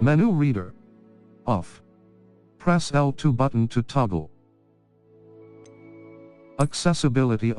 Menu reader. Off. Press L2 button to toggle. Accessibility.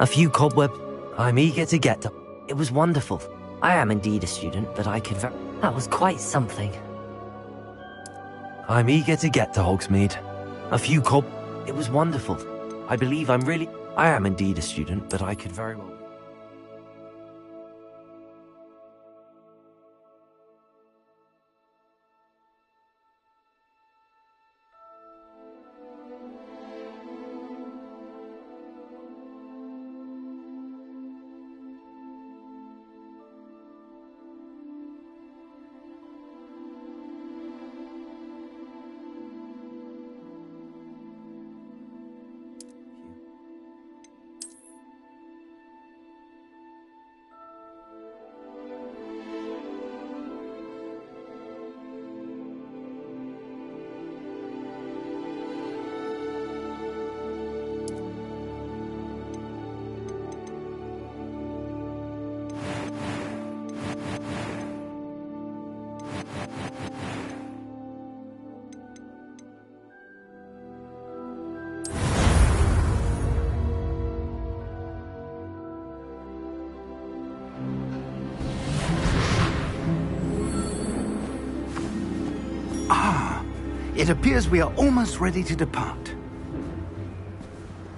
A few cobwebs. I'm eager to get to. It was wonderful. I am indeed a student, but I could. That was quite something. I'm eager to get to Hogsmeade. A few It was wonderful. I believe I'm really. I am indeed a student, but I could very well. It appears we are almost ready to depart.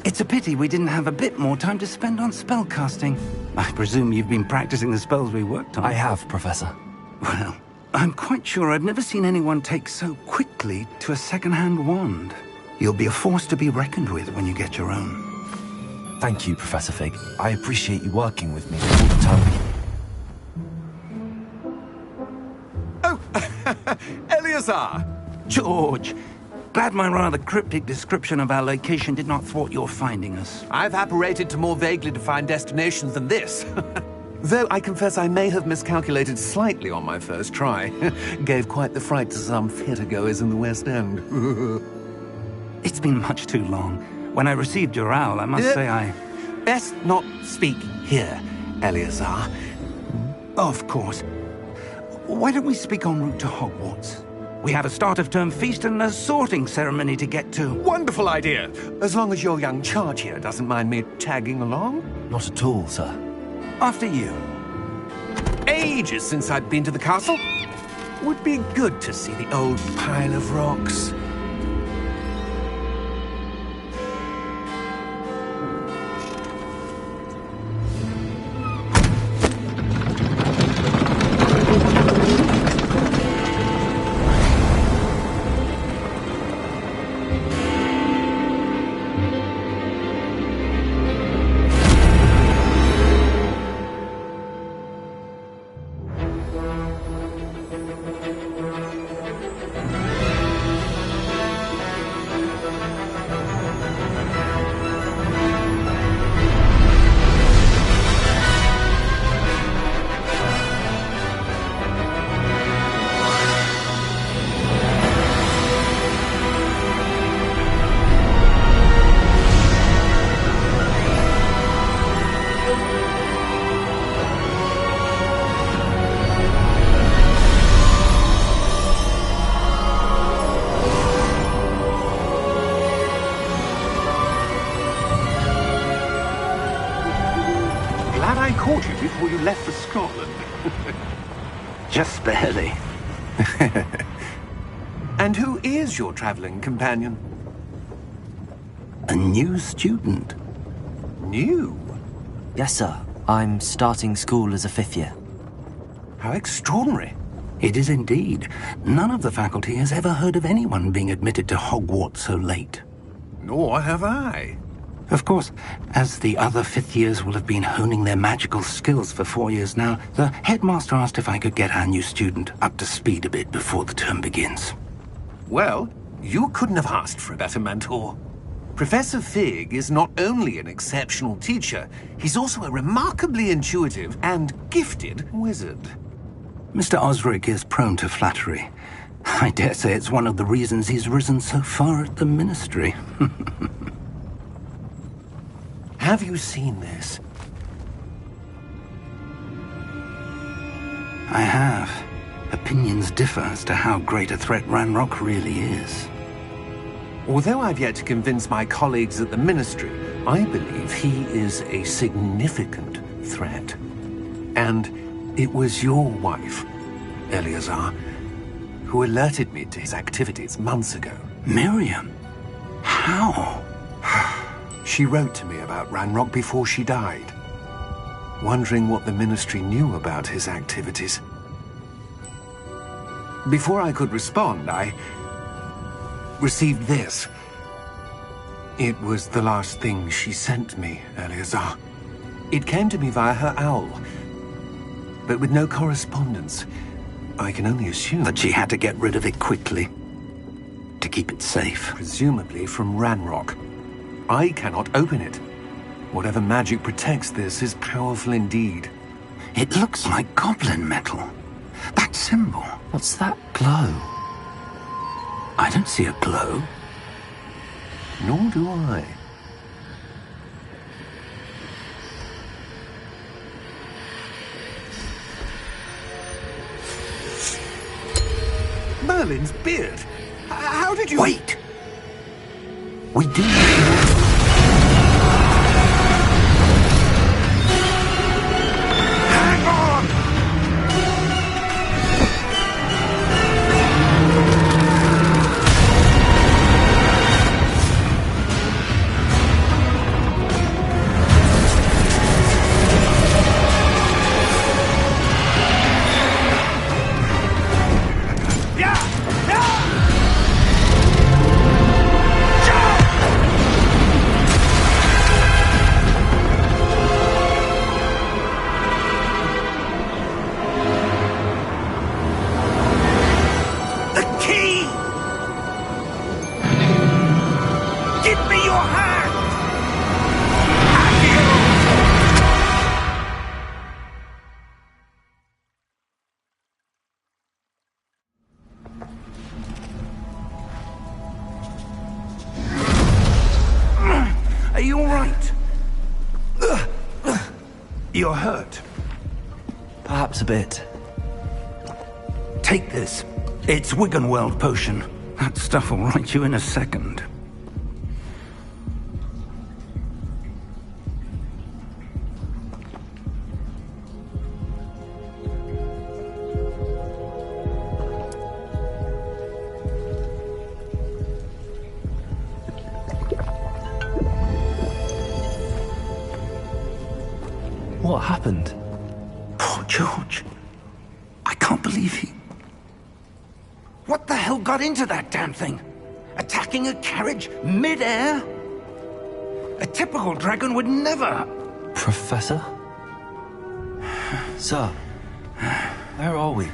It's a pity we didn't have a bit more time to spend on spellcasting. I presume you've been practicing the spells we worked on. I have, Professor. Well, I'm quite sure I've never seen anyone take so quickly to a second-hand wand. You'll be a force to be reckoned with when you get your own. Thank you, Professor Fig. I appreciate you working with me all the time. Oh, Eleazar! George! Glad my rather cryptic description of our location did not thwart your finding us. I've apparated to more vaguely defined destinations than this. Though I confess I may have miscalculated slightly on my first try. Gave quite the fright to some theatre-goers in the West End. It's been much too long. When I received your owl, I must say I... Best not speak here, Eleazar. Of course. Why don't we speak en route to Hogwarts? We have a start-of-term feast and a sorting ceremony to get to. Wonderful idea! As long as your young charge here doesn't mind me tagging along. Not at all, sir. After you. Ages since I'd been to the castle. Would be good to see the old pile of rocks. Glad I caught you before you left for Scotland. Just barely. And who is your traveling companion? A new student. New? Yes, sir. I'm starting school as a 5th year. How extraordinary. It is indeed. None of the faculty has ever heard of anyone being admitted to Hogwarts so late. Nor have I. Of course, as the other 5th years will have been honing their magical skills for 4 years now, the headmaster asked if I could get our new student up to speed a bit before the term begins. Well, you couldn't have asked for a better mentor. Professor Fig is not only an exceptional teacher, he's also a remarkably intuitive and gifted wizard. Mr. Osric is prone to flattery. I dare say it's one of the reasons he's risen so far at the ministry. Have you seen this? I have. Opinions differ as to how great a threat Ranrock really is. Although I've yet to convince my colleagues at the Ministry, I believe he is a significant threat. And it was your wife, Eleazar, who alerted me to his activities months ago. Miriam? How? She wrote to me about Ranrock before she died, wondering what the Ministry knew about his activities. Before I could respond, I received this. It was the last thing she sent me, Eleazar. It came to me via her owl, but with no correspondence. I can only assume That she had to get rid of it quickly. To keep it safe. presumably from Ranrock. I cannot open it. Whatever magic protects this is powerful indeed. It looks like goblin metal. That symbol. What's that glow? I don't see a glow. Nor do I. Merlin's beard. How did you... Wait! We do... Hang on! Yeah! Yeah! right. You're hurt. Perhaps a bit. Take this. It's Wiggenweld potion. That stuff will right you in a second. What happened? Poor George. I can't believe he... What the hell got into that damn thing? Attacking a carriage mid-air? A typical dragon would never... Professor? Sir, where are we?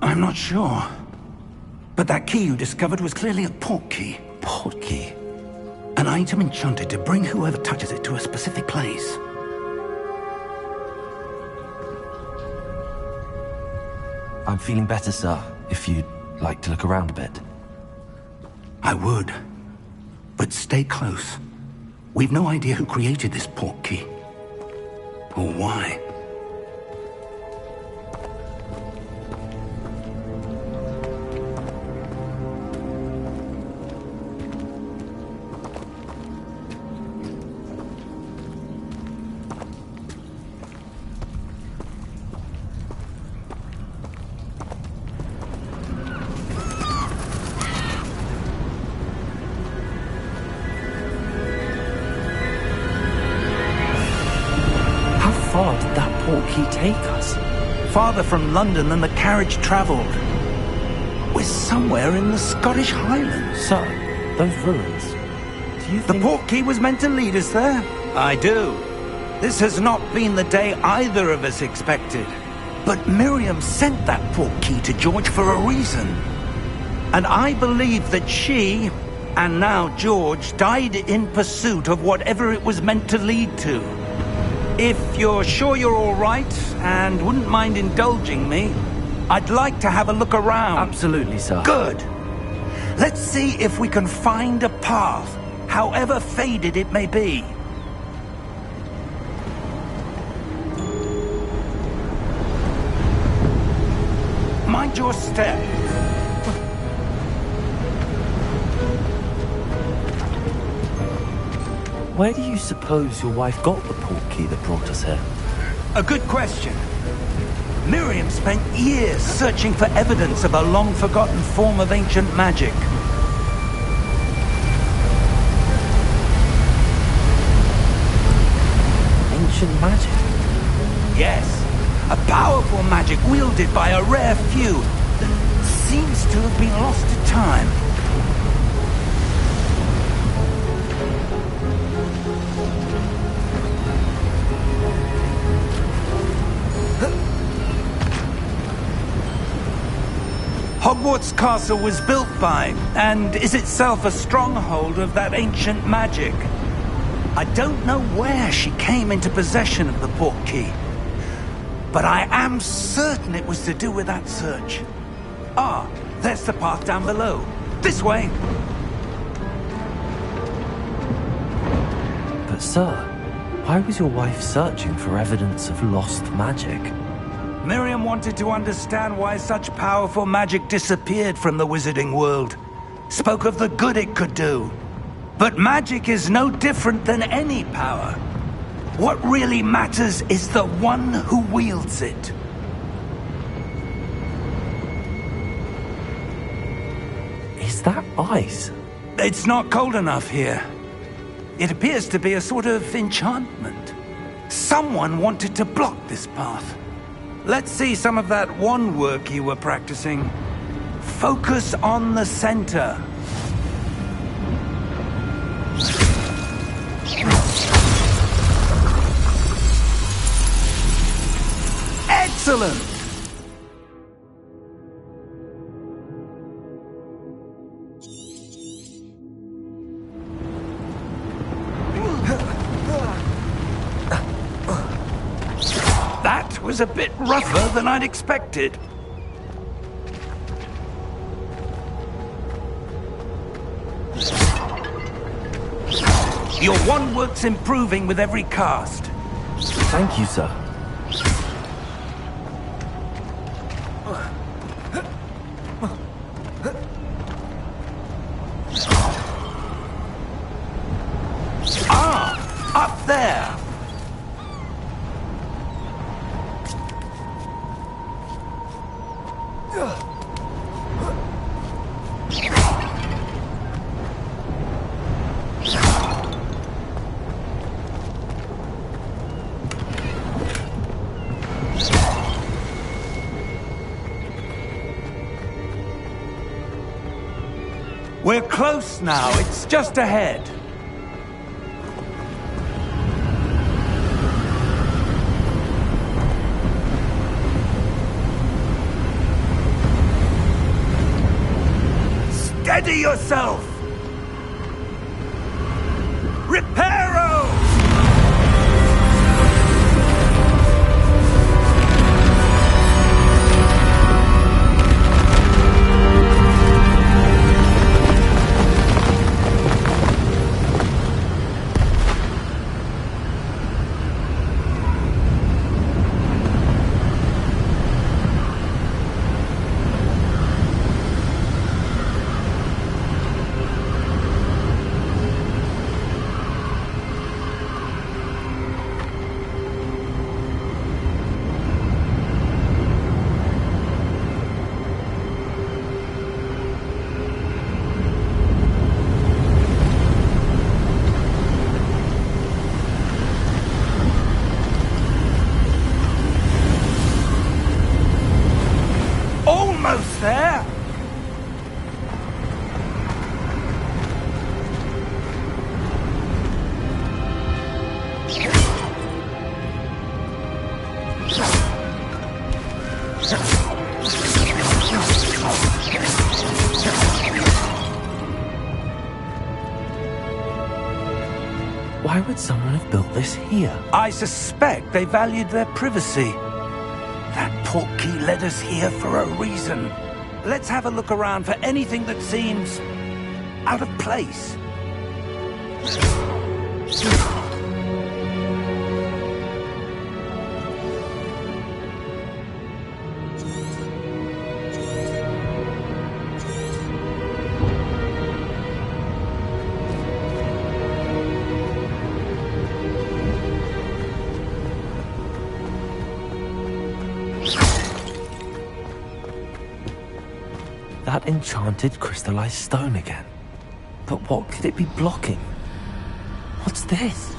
I'm not sure. But that key you discovered was clearly a port key. Port key? An item enchanted to bring whoever touches it to a specific place. I'm feeling better, sir, if you'd like to look around a bit. I would. But stay close. We've no idea who created this port key. Or why. How far did that port key take us? Farther from London than the carriage travelled. We're somewhere in the Scottish Highlands. Sir, those ruins. Do you The think... port key was meant to lead us there? I do. This has not been the day either of us expected. But Miriam sent that port key to George for a reason. And I believe that she, and now George, died in pursuit of whatever it was meant to lead to. If you're sure you're all right, and wouldn't mind indulging me, I'd like to have a look around. Absolutely, sir. Good. Let's see if we can find a path, however faded it may be. Mind your step. Where do you suppose your wife got the port key that brought us here? A good question. Miriam spent years searching for evidence of a long-forgotten form of ancient magic. Ancient magic? Yes, a powerful magic wielded by a rare few that seems to have been lost to time. Hogwarts Castle was built by, and is itself a stronghold of that ancient magic. I don't know where she came into possession of the port key, but I am certain it was to do with that search. Ah, there's the path down below. This way! But sir, why was your wife searching for evidence of lost magic? Miriam wanted to understand why such powerful magic disappeared from the wizarding world. Spoke of the good it could do. But magic is no different than any power. What really matters is the one who wields it. Is that ice? It's not cold enough here. It appears to be a sort of enchantment. Someone wanted to block this path. Let's see some of that wand work you were practicing. Focus on the center. Excellent! That was a bit rougher than I'd expected. Your wand work's improving with every cast. Thank you, sir. Up there! We're close now. It's just ahead. Steady yourself! Reparo! Almost there! Why would someone have built this here? I suspect they valued their privacy. That portkey led us here for a reason. Let's have a look around for anything that seems out of place. That enchanted crystallized stone again. But what could it be blocking? What's this?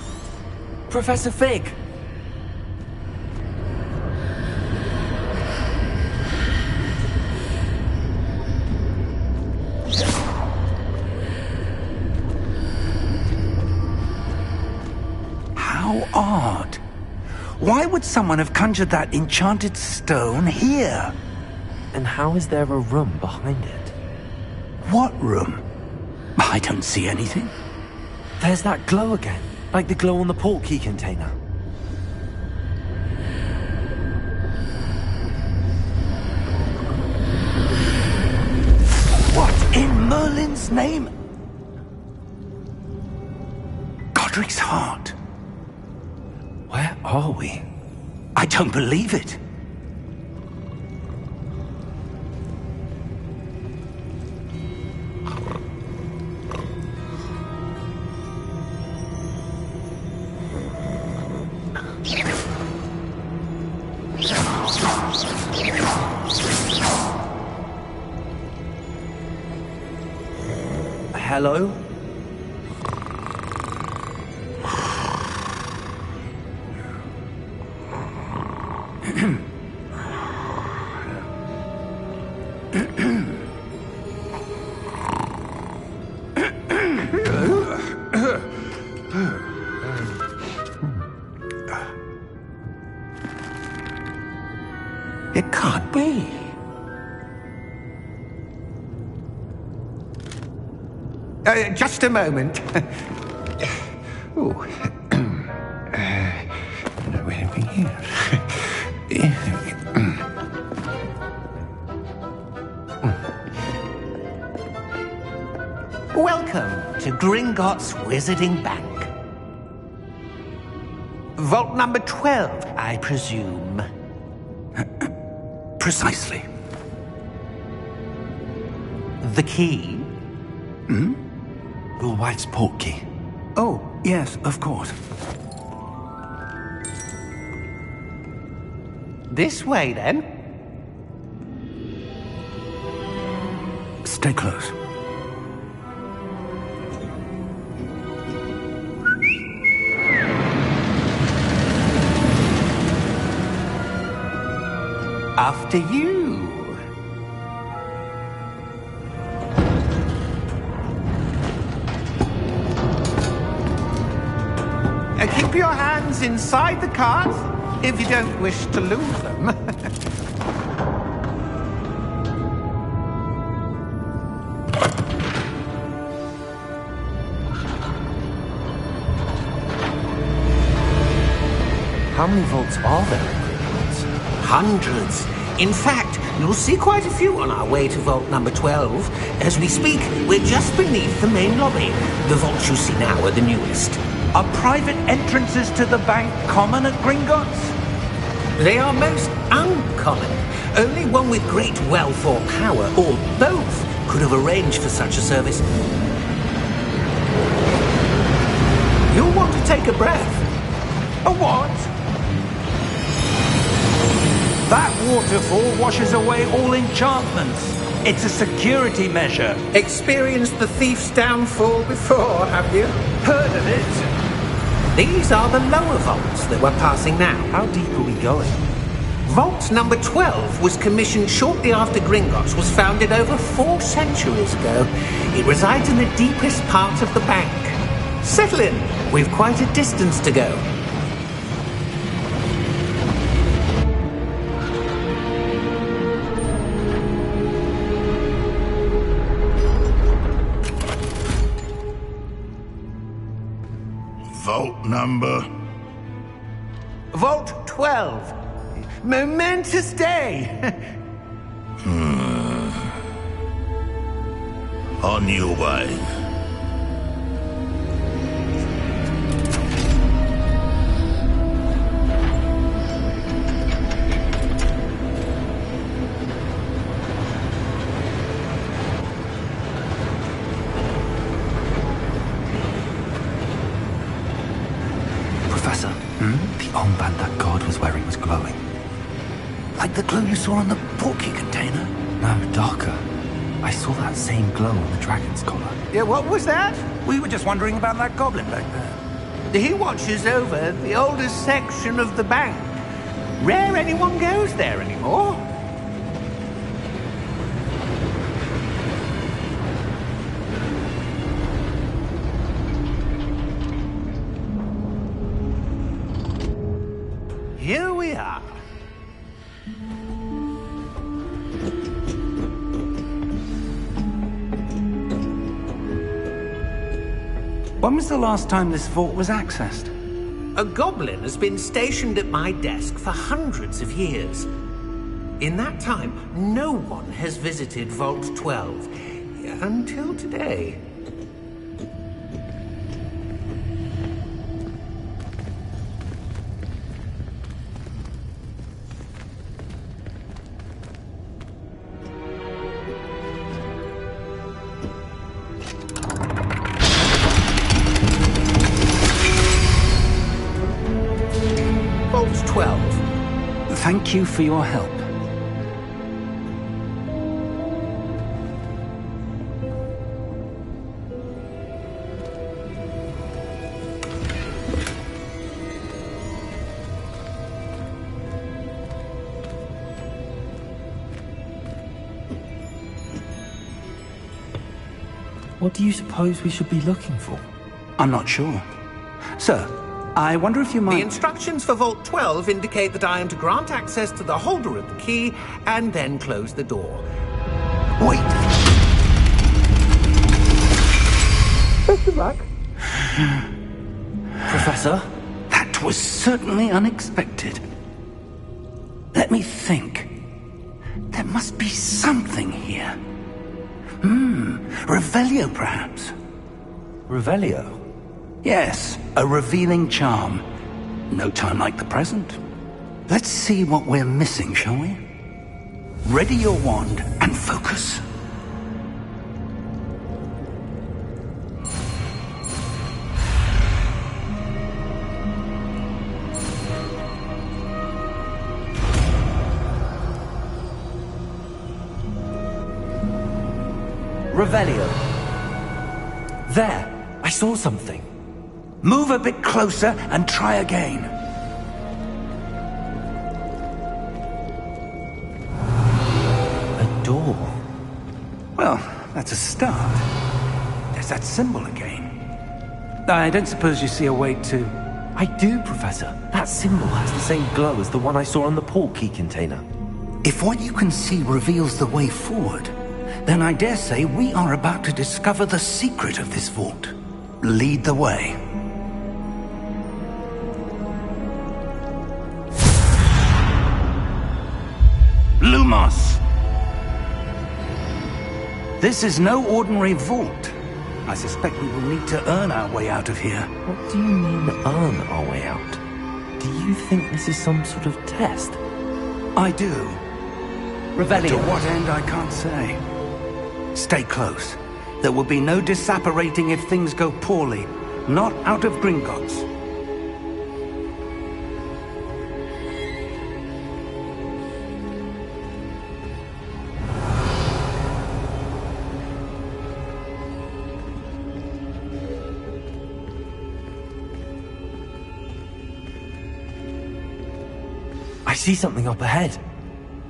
Professor Fig! How odd. Why would someone have conjured that enchanted stone here? And how is there a room behind it? What room? I don't see anything. There's that glow again, like the glow on the portkey container. What in Merlin's name? Godric's heart. Where are we? I don't believe it. Hello? It can't be. Just a moment. Oh. Where are we here? Welcome to Gringotts Wizarding Bank. Vault number 12, I presume. Precisely. The key? Your wife's portkey. Oh, yes, of course. This way, then. Stay close. After you. Keep your hands inside the cart if you don't wish to lose them. How many vaults are there in Hogwarts? Hundreds. In fact, you'll see quite a few on our way to vault number 12. As we speak, we're just beneath the main lobby. The vaults you see now are the newest. Are private entrances to the bank common at Gringotts? They are most uncommon. Only one with great wealth or power, or both, could have arranged for such a service. You'll want to take a breath. A what? That waterfall washes away all enchantments. It's a security measure. Experienced the thief's downfall before, have you? Heard of it? These are the lower vaults that we're passing now. How deep are we going? Vault number 12 was commissioned shortly after Gringotts was founded over 4 centuries ago. It resides in the deepest part of the bank. Settle in. We've quite a distance to go. Vault number? Vault 12. Momentous day. On your way. Professor, the armband that guard was wearing was glowing. Like the glow you saw on the portkey container? No, darker. I saw that same glow on the dragon's collar. Yeah, what was that? We were just wondering about that goblin back there. He watches over the oldest section of the bank. Rare anyone goes there anymore. Here we are. When was the last time this vault was accessed? A goblin has been stationed at my desk for hundreds of years. In that time, no one has visited Vault 12 until today. Vault 12. Thank you for your help. What do you suppose we should be looking for? I'm not sure. Sir, I wonder if you might... The instructions for Vault 12 indicate that I am to grant access to the holder of the key and then close the door. Wait! Best of luck. Professor? That was certainly unexpected. Let me think. There must be something here. Revelio, perhaps. Revelio? Yes, a revealing charm. No time like the present. Let's see what we're missing, shall we? Ready your wand and focus. Revelio. There! I saw something. Move a bit closer and try again. A door. Well, that's a start. There's that symbol again. I don't suppose you see a way to... I do, Professor. That symbol has the same glow as the one I saw on the portkey container. If what you can see reveals the way forward, then I dare say we are about to discover the secret of this vault. Lead the way. Lumos! This is no ordinary vault. I suspect we will need to earn our way out of here. What do you mean, earn our way out? Do you think this is some sort of test? I do. Revelio. To what end, I can't say. Stay close. There will be no disapparating if things go poorly. Not out of Gringotts. I see something up ahead.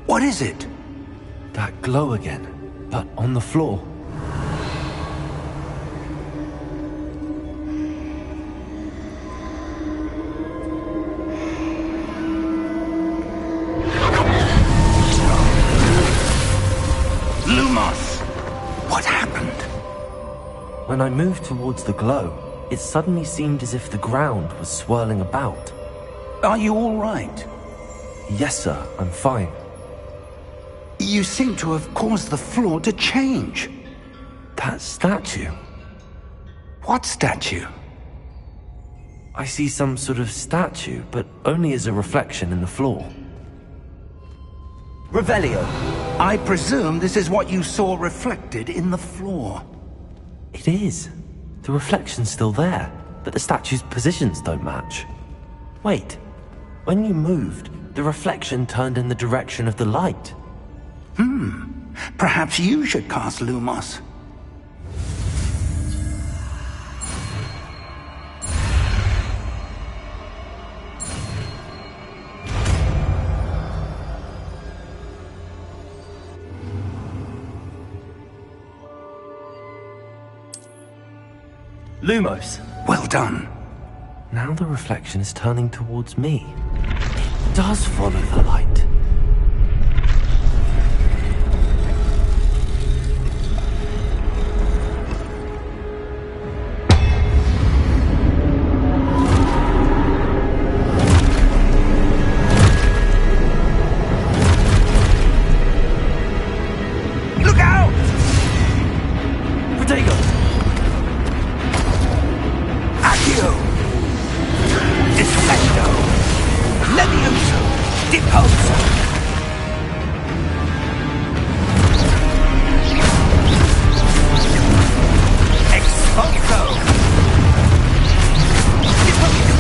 What is it? That glow again, but on the floor. Lumos! What happened? When I moved towards the glow, it suddenly seemed as if the ground was swirling about. Are you all right? Yes, sir, I'm fine. You seem to have caused the floor to change. That statue. What statue? I see some sort of statue, but only as a reflection in the floor. Revelio, I presume this is what you saw reflected in the floor. It is. The reflection's still there, but the statue's positions don't match. Wait, when you moved, the reflection turned in the direction of the light. Perhaps you should cast Lumos. Lumos! Well done. Now the reflection is turning towards me. It does follow the light. Look out! Protego! Accio! Defendo! Levioso! Deposo! Expulso! Deposo!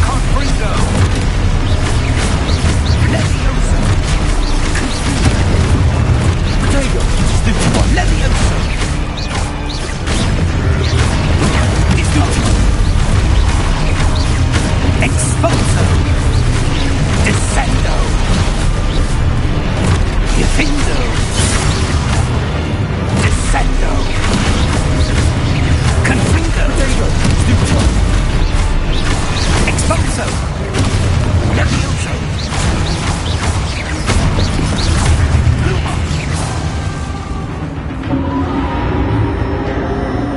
Confringo! Levioso! Protego! Levioso! Expulso! Descendo! Defindo! Descendo! Confringo! Expulso! Levioso!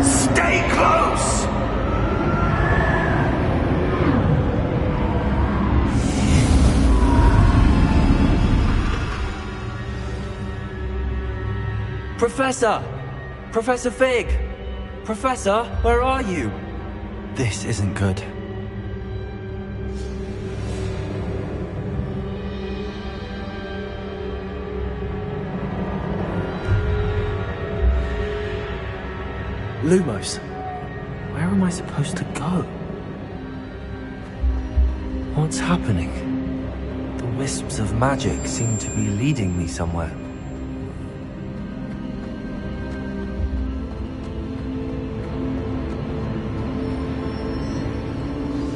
Stay close! Professor! Professor Fig! Professor, where are you? This isn't good. Lumos, where am I supposed to go? What's happening? The wisps of magic seem to be leading me somewhere.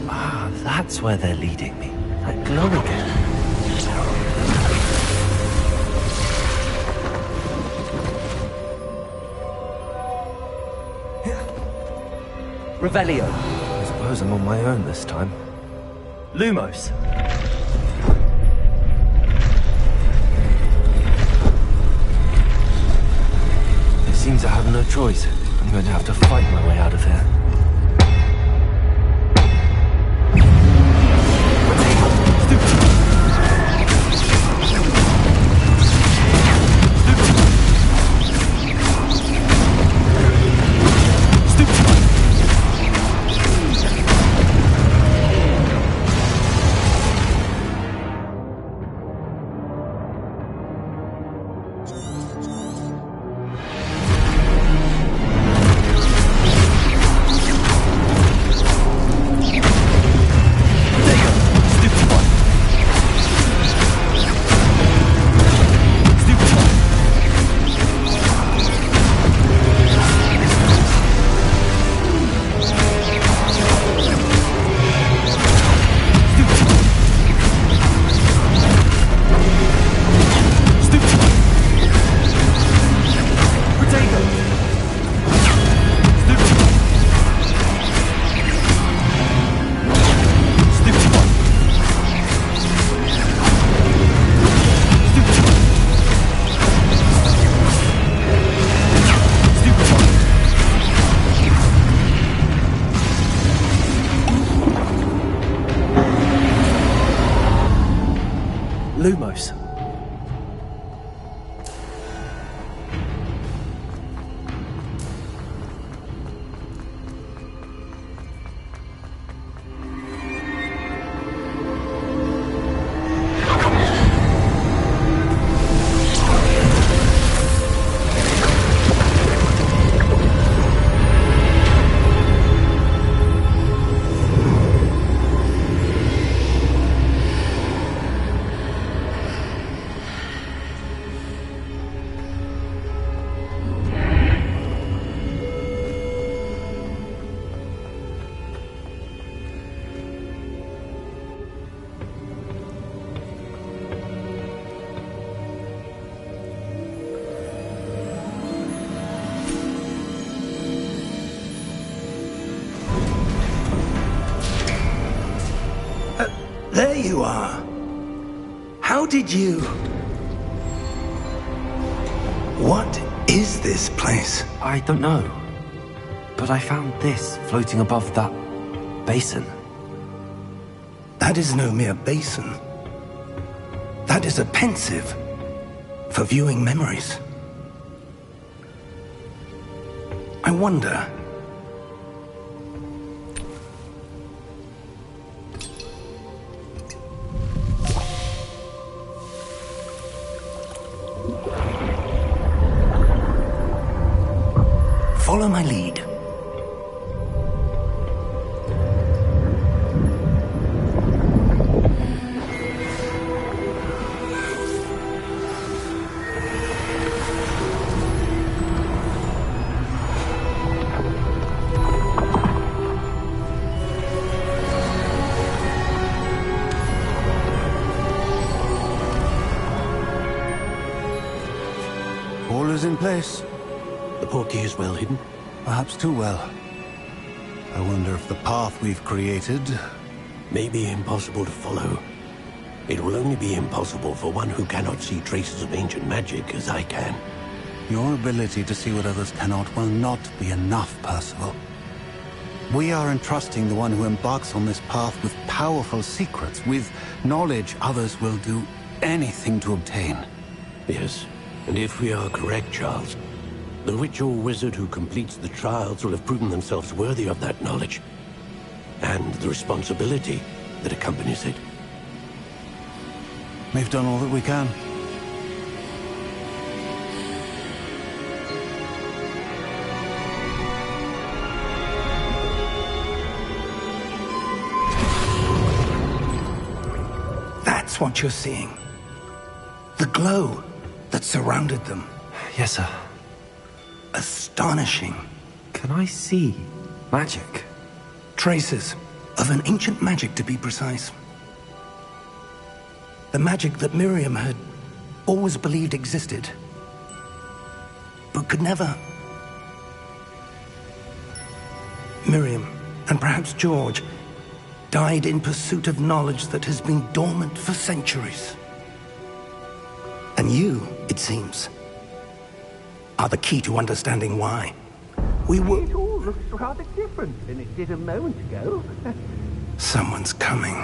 Ah, that's where they're leading me. That glow again. Revelio. I suppose I'm on my own this time. Lumos. It seems I have no choice. I'm going to have to fight my way out of here. Lumos. There you are. How did you... What is this place? I don't know. But I found this floating above that basin. That is no mere basin. That is a pensive for viewing memories. I wonder... Follow my lead. All is in place. The portkey is well hidden. Perhaps too well. I wonder if the path we've created... May be impossible to follow. It will only be impossible for one who cannot see traces of ancient magic as I can. Your ability to see what others cannot will not be enough, Percival. We are entrusting the one who embarks on this path with powerful secrets, with knowledge others will do anything to obtain. Yes, and if we are correct, Charles, the witch or wizard who completes the trials will have proven themselves worthy of that knowledge, and the responsibility that accompanies it. We've done all that we can. That's what you're seeing. The glow that surrounded them. Yes, sir. Astonishing. Can I see magic? Traces of an ancient magic, to be precise. The magic that Miriam had always believed existed, but could never. Miriam, and perhaps George, died in pursuit of knowledge that has been dormant for centuries. And you, it seems, are the key to understanding why. We were... It all looks rather different than it did a moment ago. Someone's coming.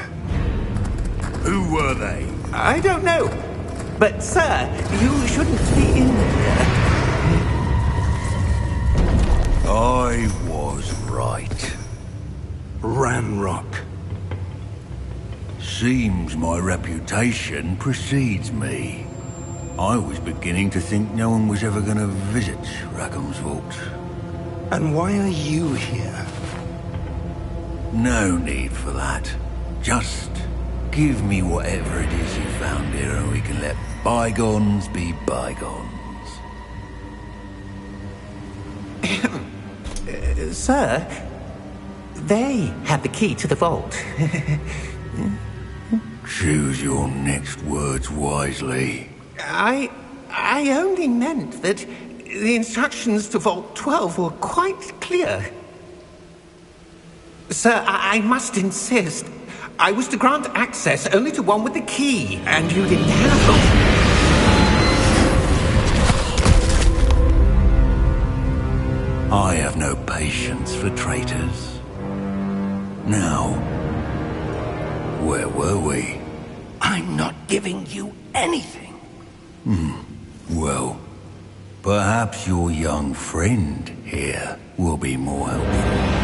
Who were they? I don't know. But, sir, you shouldn't be in here. I was right. Ranrock. Seems my reputation precedes me. I was beginning to think no one was ever going to visit Rackham's vault. And why are you here? No need for that. Just give me whatever it is you found here and we can let bygones be bygones. Sir, they have the key to the vault. Choose your next words wisely. I only meant that the instructions to Vault 12 were quite clear. Sir, I must insist. I was to grant access only to one with the key, and you didn't have them. I have no patience for traitors. Now, where were we? I'm not giving you anything. Well, perhaps your young friend here will be more helpful.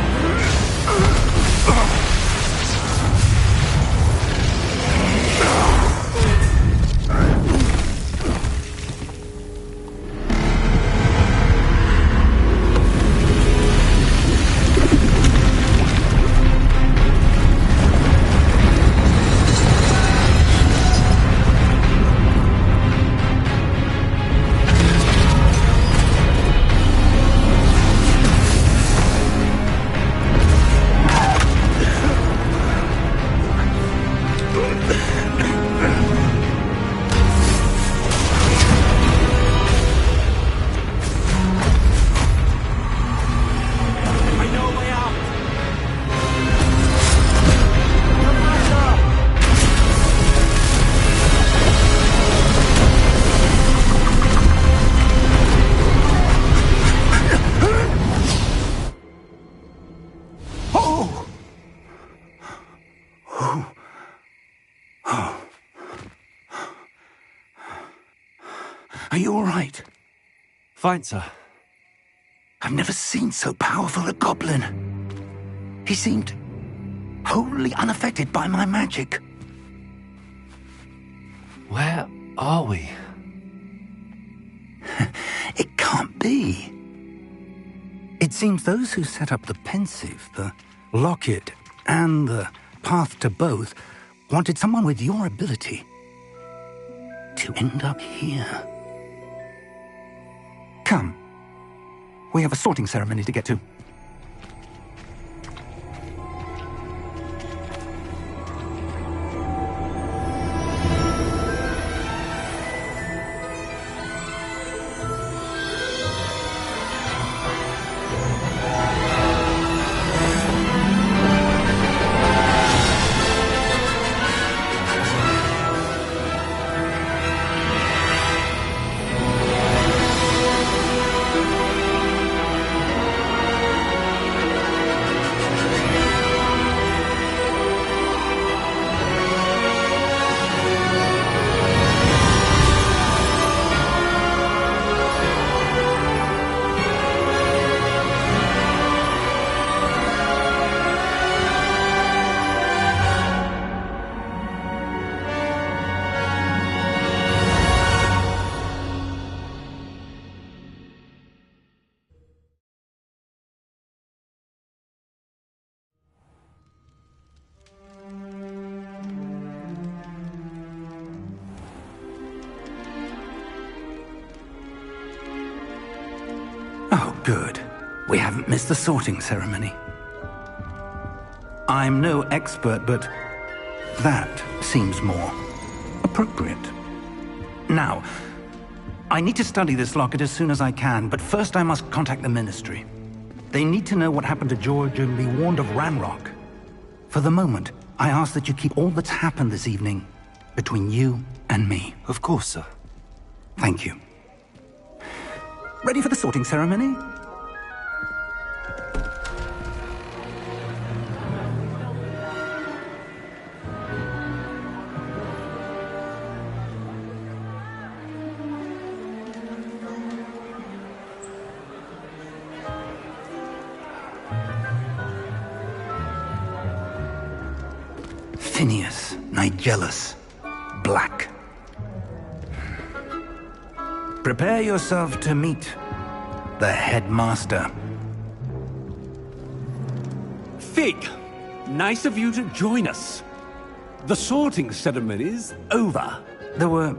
Are you all right? Fine, sir. I've never seen so powerful a goblin. He seemed wholly unaffected by my magic. Where are we? It can't be. It seems those who set up the pensive, the locket, and the path to both wanted someone with your ability to end up here. Come. We have a sorting ceremony to get to. Oh, good. We haven't missed the sorting ceremony. I'm no expert, but that seems more appropriate. Now, I need to study this locket as soon as I can, but first I must contact the Ministry. They need to know what happened to George and be warned of Ranrock. For the moment, I ask that you keep all that's happened this evening between you and me. Of course, sir. Thank you. Ready for the sorting ceremony? Phineas, Nigellus, Black. Prepare yourself to meet the headmaster. Fig, nice of you to join us. The sorting ceremony's over. There were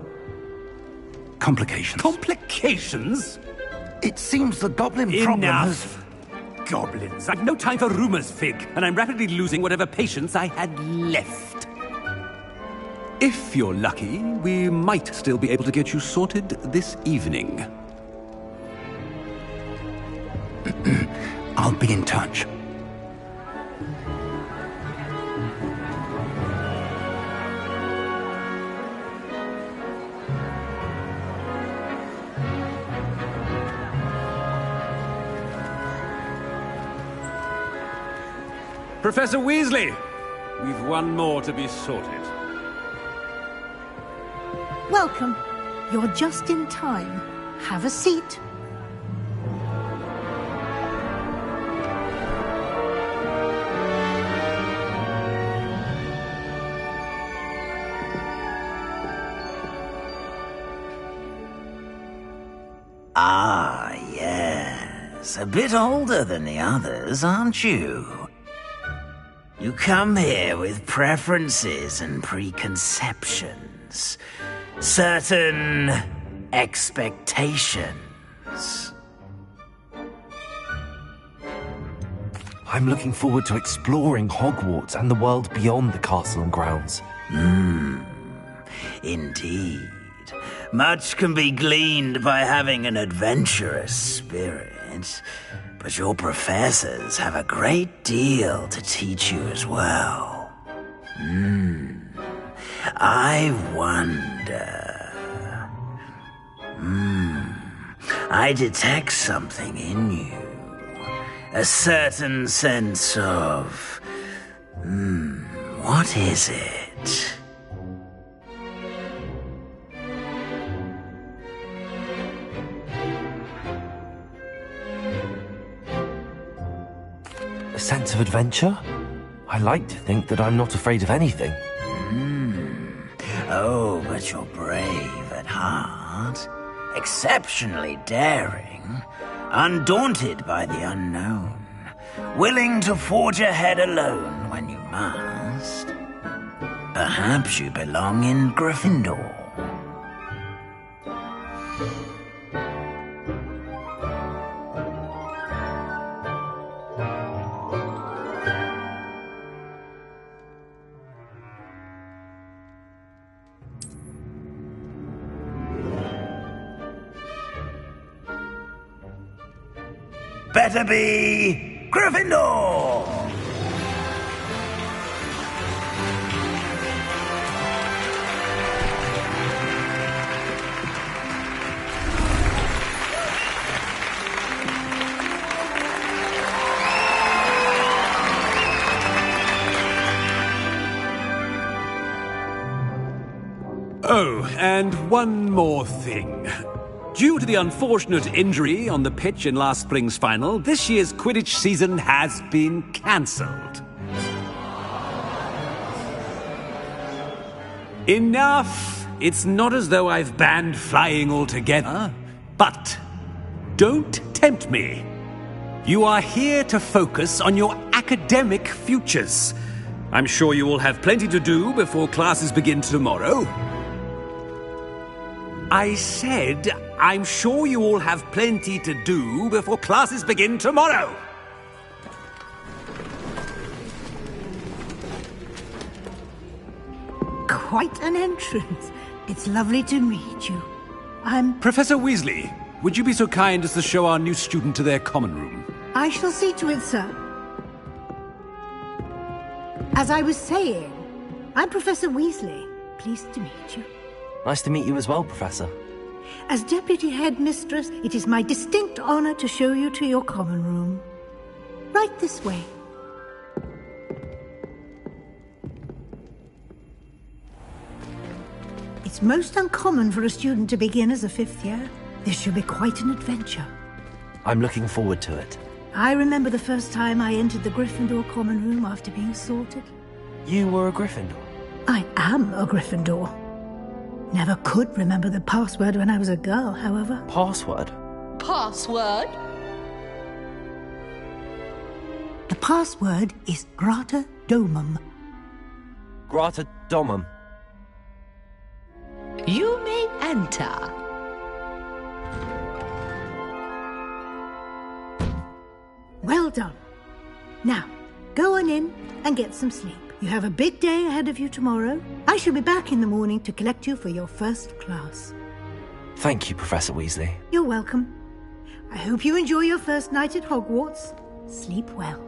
complications. Complications? It seems the goblin problem has... Enough! Goblins. I've no time for rumors, Fig, and I'm rapidly losing whatever patience I had left. If you're lucky, we might still be able to get you sorted this evening. I'll be in touch. Professor Weasley, we've one more to be sorted. Welcome. You're just in time. Have a seat. Ah, yes. A bit older than the others, aren't you? You come here with preferences and preconceptions. Certain expectations. I'm looking forward to exploring Hogwarts and the world beyond the castle and grounds. Indeed. Much can be gleaned by having an adventurous spirit, but your professors have a great deal to teach you as well. I wonder... I detect something in you. A certain sense of... what is it? A sense of adventure? I like to think that I'm not afraid of anything. Oh, but you're brave at heart. Exceptionally daring. Undaunted by the unknown. Willing to forge ahead alone when you must. Perhaps you belong in Gryffindor. Better be Gryffindor! Oh, and one more thing. Due to the unfortunate injury on the pitch in last spring's final, this year's Quidditch season has been cancelled. Enough! It's not as though I've banned flying altogether, but don't tempt me. You are here to focus on your academic futures. I'm sure you will have plenty to do before classes begin tomorrow. I said I'm sure you all have plenty to do before classes begin tomorrow. Quite an entrance. It's lovely to meet you. I'm... Professor Weasley, would you be so kind as to show our new student to their common room? I shall see to it, sir. As I was saying, I'm Professor Weasley. Pleased to meet you. Nice to meet you as well, Professor. As Deputy Headmistress, it is my distinct honor to show you to your common room. Right this way. It's most uncommon for a student to begin as a 5th year. This should be quite an adventure. I'm looking forward to it. I remember the first time I entered the Gryffindor common room after being sorted. You were a Gryffindor? I am a Gryffindor. Never could remember the password when I was a girl, however. Password? Password? The password is Grata Domum. Grata Domum. You may enter. Well done. Now, go on in and get some sleep. You have a big day ahead of you tomorrow. I shall be back in the morning to collect you for your first class. Thank you, Professor Weasley. You're welcome. I hope you enjoy your first night at Hogwarts. Sleep well.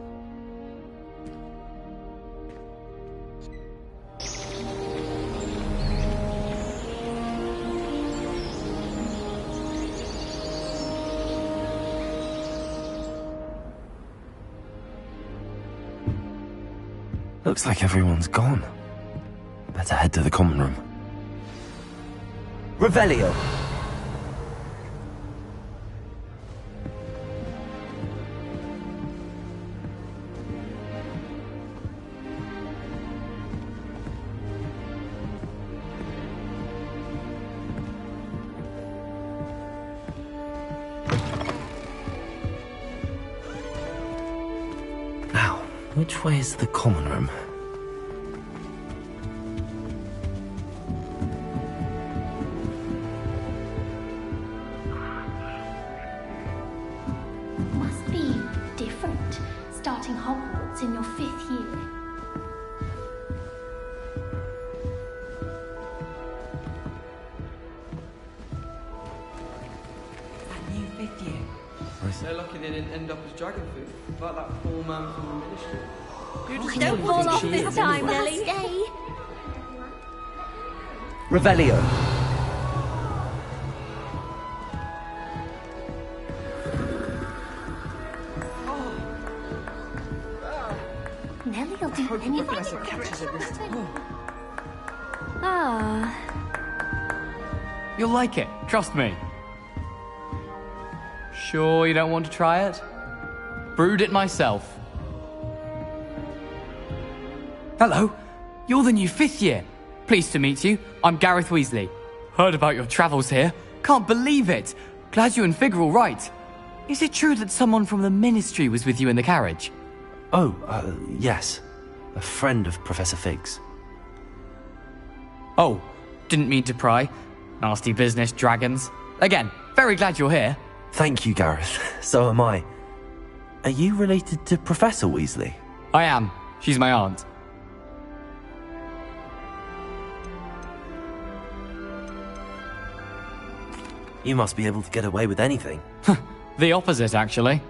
Looks like everyone's gone. Better head to the common room. Revelio! Now, which way is the common room? Must be different, starting Hogwarts in your 5th year. That new 5th year. So lucky they didn't end up as dragon food, like that poor man from the ministry. Don't fall off this time, Nelly. Stay. Revelio. Nelly will do anything. Ah. You'll like it, trust me. Sure you don't want to try it? Brewed it myself. Hello, you're the new 5th year. Pleased to meet you. I'm Gareth Weasley. Heard about your travels here. Can't believe it. Glad you and Fig are all right. Is it true that someone from the Ministry was with you in the carriage? Oh, yes. A friend of Professor Fig's. Oh, didn't mean to pry. Nasty business, dragons. Again, very glad you're here. Thank you, Gareth. So am I. Are you related to Professor Weasley? I am. She's my aunt. You must be able to get away with anything. The opposite, actually.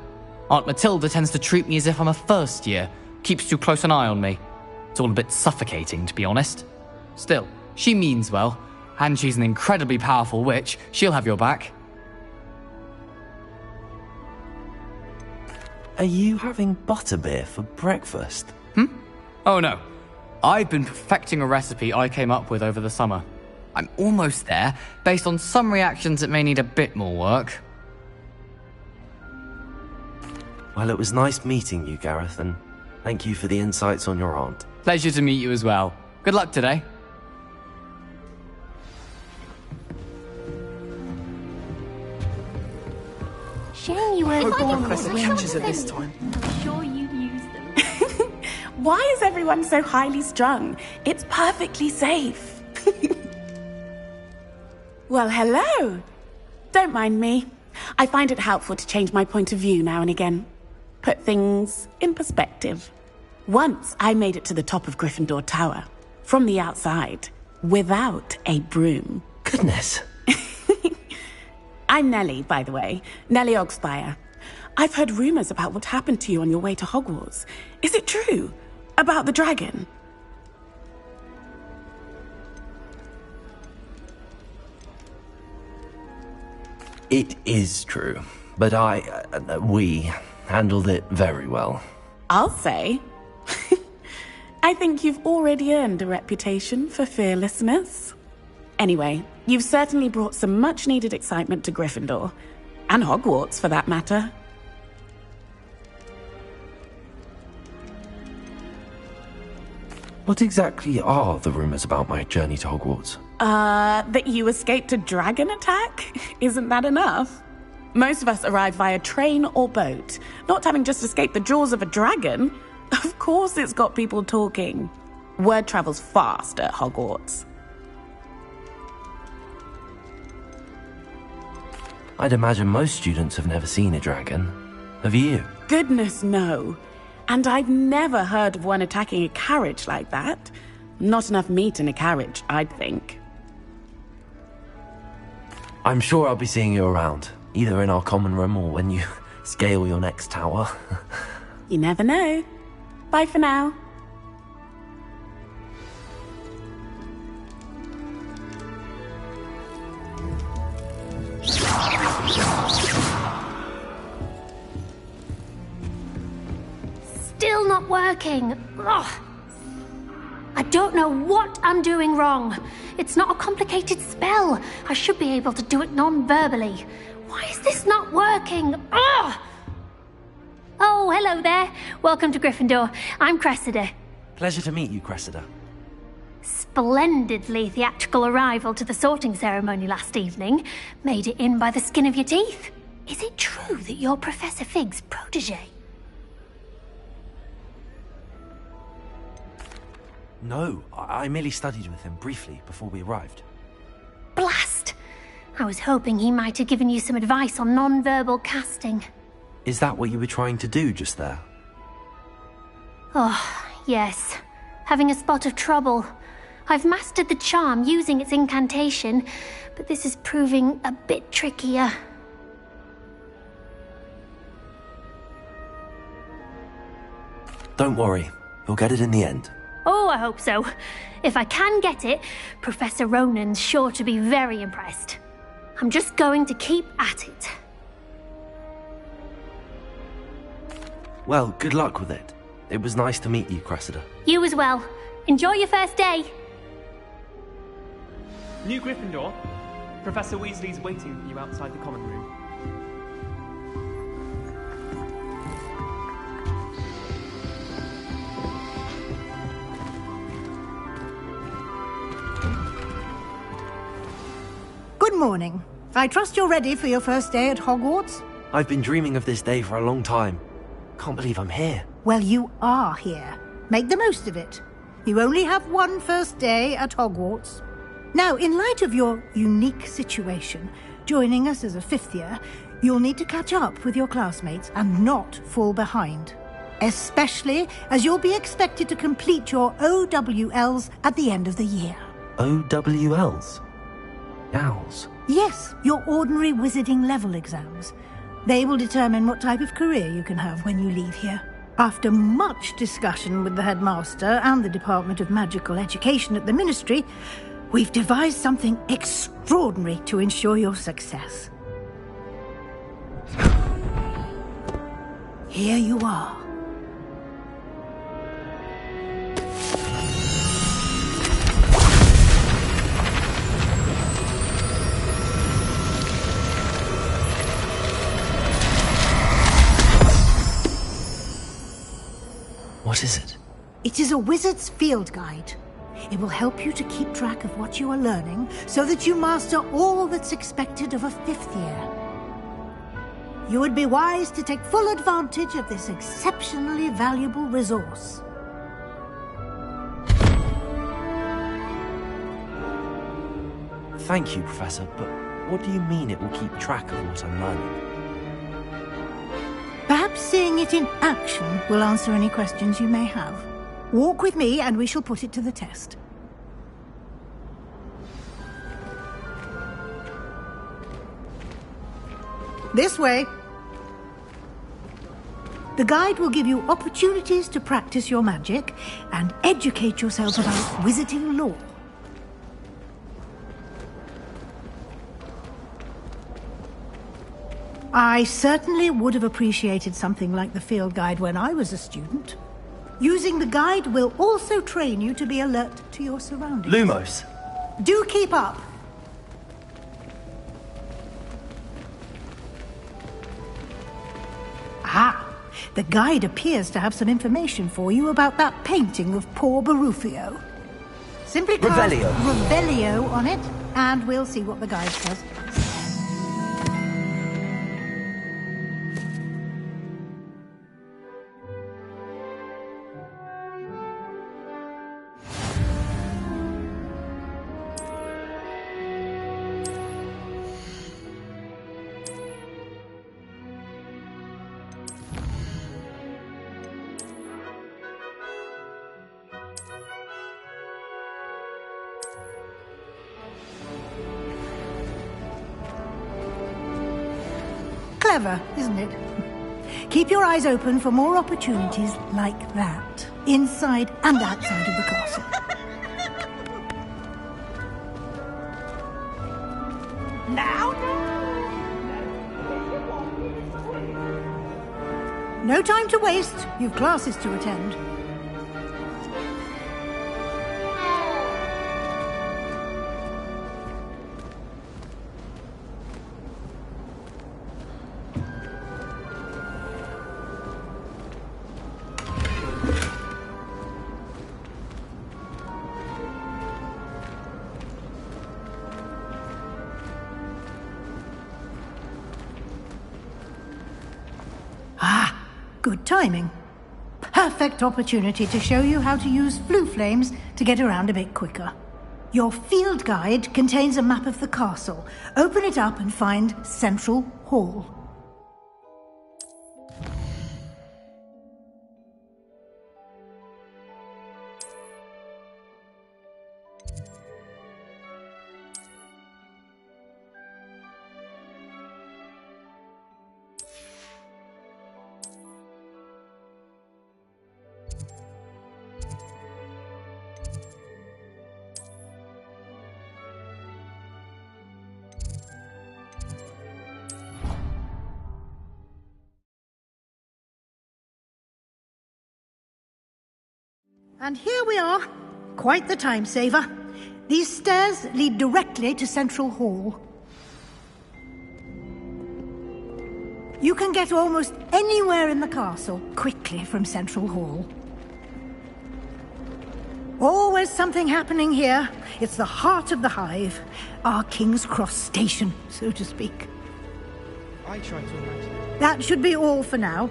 Aunt Matilda tends to treat me as if I'm a first year. Keeps too close an eye on me. It's all a bit suffocating, to be honest. Still, she means well. And she's an incredibly powerful witch. She'll have your back. Are you having butterbeer for breakfast? Oh no. I've been perfecting a recipe I came up with over the summer. I'm almost there, based on some reactions that may need a bit more work. Well, it was nice meeting you, Gareth, and thank you for the insights on your aunt. Pleasure to meet you as well. Good luck today. Shame you weren't Hope born Professor with catches it them. this time. I'm sure you'd use them. Why is everyone so highly strung? It's perfectly safe. Well, hello. Don't mind me. I find it helpful to change my point of view now and again. Put things in perspective. Once I made it to the top of Gryffindor Tower, from the outside, without a broom. Goodness. I'm Nellie, by the way. Nellie Ogspire. I've heard rumors about what happened to you on your way to Hogwarts. Is it true? About the dragon? It is true, but we handled it very well. I'll say. I think you've already earned a reputation for fearlessness. Anyway, you've certainly brought some much-needed excitement to Gryffindor. And Hogwarts, for that matter. What exactly are the rumors about my journey to Hogwarts? That you escaped a dragon attack? Isn't that enough? Most of us arrive via train or boat, not having just escaped the jaws of a dragon. Of course it's got people talking. Word travels fast at Hogwarts. I'd imagine most students have never seen a dragon. Have you? Goodness, no. And I've never heard of one attacking a carriage like that. Not enough meat in a carriage, I'd think. I'm sure I'll be seeing you around, either in our common room or when you scale your next tower. You never know. Bye for now. Still not working. Ugh. I don't know what I'm doing wrong. It's not a complicated spell. I should be able to do it non-verbally. Why is this not working? Ugh. Oh, hello there. Welcome to Gryffindor. I'm Cressida. Pleasure to meet you, Cressida. Splendidly theatrical arrival to the sorting ceremony last evening. Made it in by the skin of your teeth. Is it true that you're Professor Fig's protege? No, I merely studied with him briefly before we arrived. Blast! I was hoping he might have given you some advice on non-verbal casting. Is that what you were trying to do just there? Oh, yes. Having a spot of trouble. I've mastered the charm using its incantation, but this is proving a bit trickier. Don't worry, you'll get it in the end. Oh, I hope so. If I can get it, Professor Ronan's sure to be very impressed. I'm just going to keep at it. Well, good luck with it. It was nice to meet you, Cressida. You as well. Enjoy your first day. New Gryffindor, Professor Weasley's waiting for you outside the common room. Good morning. I trust you're ready for your first day at Hogwarts? I've been dreaming of this day for a long time. Can't believe I'm here. Well, you are here. Make the most of it. You only have one first day at Hogwarts. Now, in light of your unique situation, joining us as a fifth year, you'll need to catch up with your classmates and not fall behind. Especially as you'll be expected to complete your OWLs at the end of the year. OWLs? Owls? Yes, your ordinary wizarding level exams. They will determine what type of career you can have when you leave here. After much discussion with the headmaster and the Department of Magical Education at the Ministry, we've devised something extraordinary to ensure your success. Here you are. What is it? It is a wizard's field guide. It will help you to keep track of what you are learning so that you master all that's expected of a fifth year. You would be wise to take full advantage of this exceptionally valuable resource. Thank you, Professor, but What do you mean it will keep track of what I'm learning? Perhaps seeing it in action will answer any questions you may have. Walk with me and we shall put it to the test. This way. The guide will give you opportunities to practice your magic and educate yourself about wizarding lore. I certainly would have appreciated something like the field guide when I was a student. Using the guide will also train you to be alert to your surroundings. Lumos! Do keep up! Ah, the guide appears to have some information for you about that painting of poor Barufio. Simply cast Revelio on it, and we'll see what the guide says. Clever, isn't it? Keep your eyes open for more opportunities like that, inside and outside of the castle. No time to waste. You've classes to attend. Good timing. Perfect opportunity to show you how to use flue flames to get around a bit quicker. Your field guide contains a map of the castle. Open it up and find Central Hall. And here we are. Quite the time saver. These stairs lead directly to Central Hall. You can get almost anywhere in the castle quickly from Central Hall. Always something happening here. It's the heart of the hive. Our King's Cross station, so to speak. I try to imagine. That should be all for now.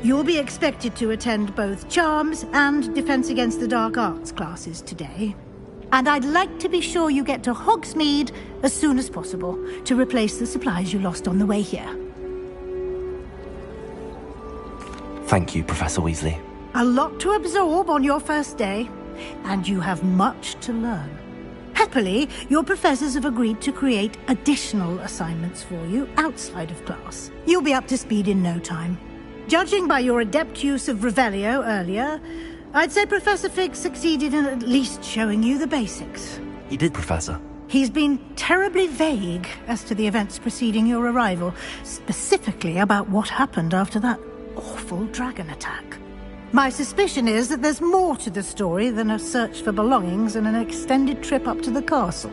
You'll be expected to attend both Charms and Defense Against the Dark Arts classes today. And I'd like to be sure you get to Hogsmeade as soon as possible to replace the supplies you lost on the way here. Thank you, Professor Weasley. A lot to absorb on your first day, and you have much to learn. Happily, your professors have agreed to create additional assignments for you outside of class. You'll be up to speed in no time. Judging by your adept use of Revelio earlier, I'd say Professor Fig succeeded in at least showing you the basics. He did, Professor. He's been terribly vague as to the events preceding your arrival, specifically about what happened after that awful dragon attack. My suspicion is that there's more to the story than a search for belongings and an extended trip up to the castle.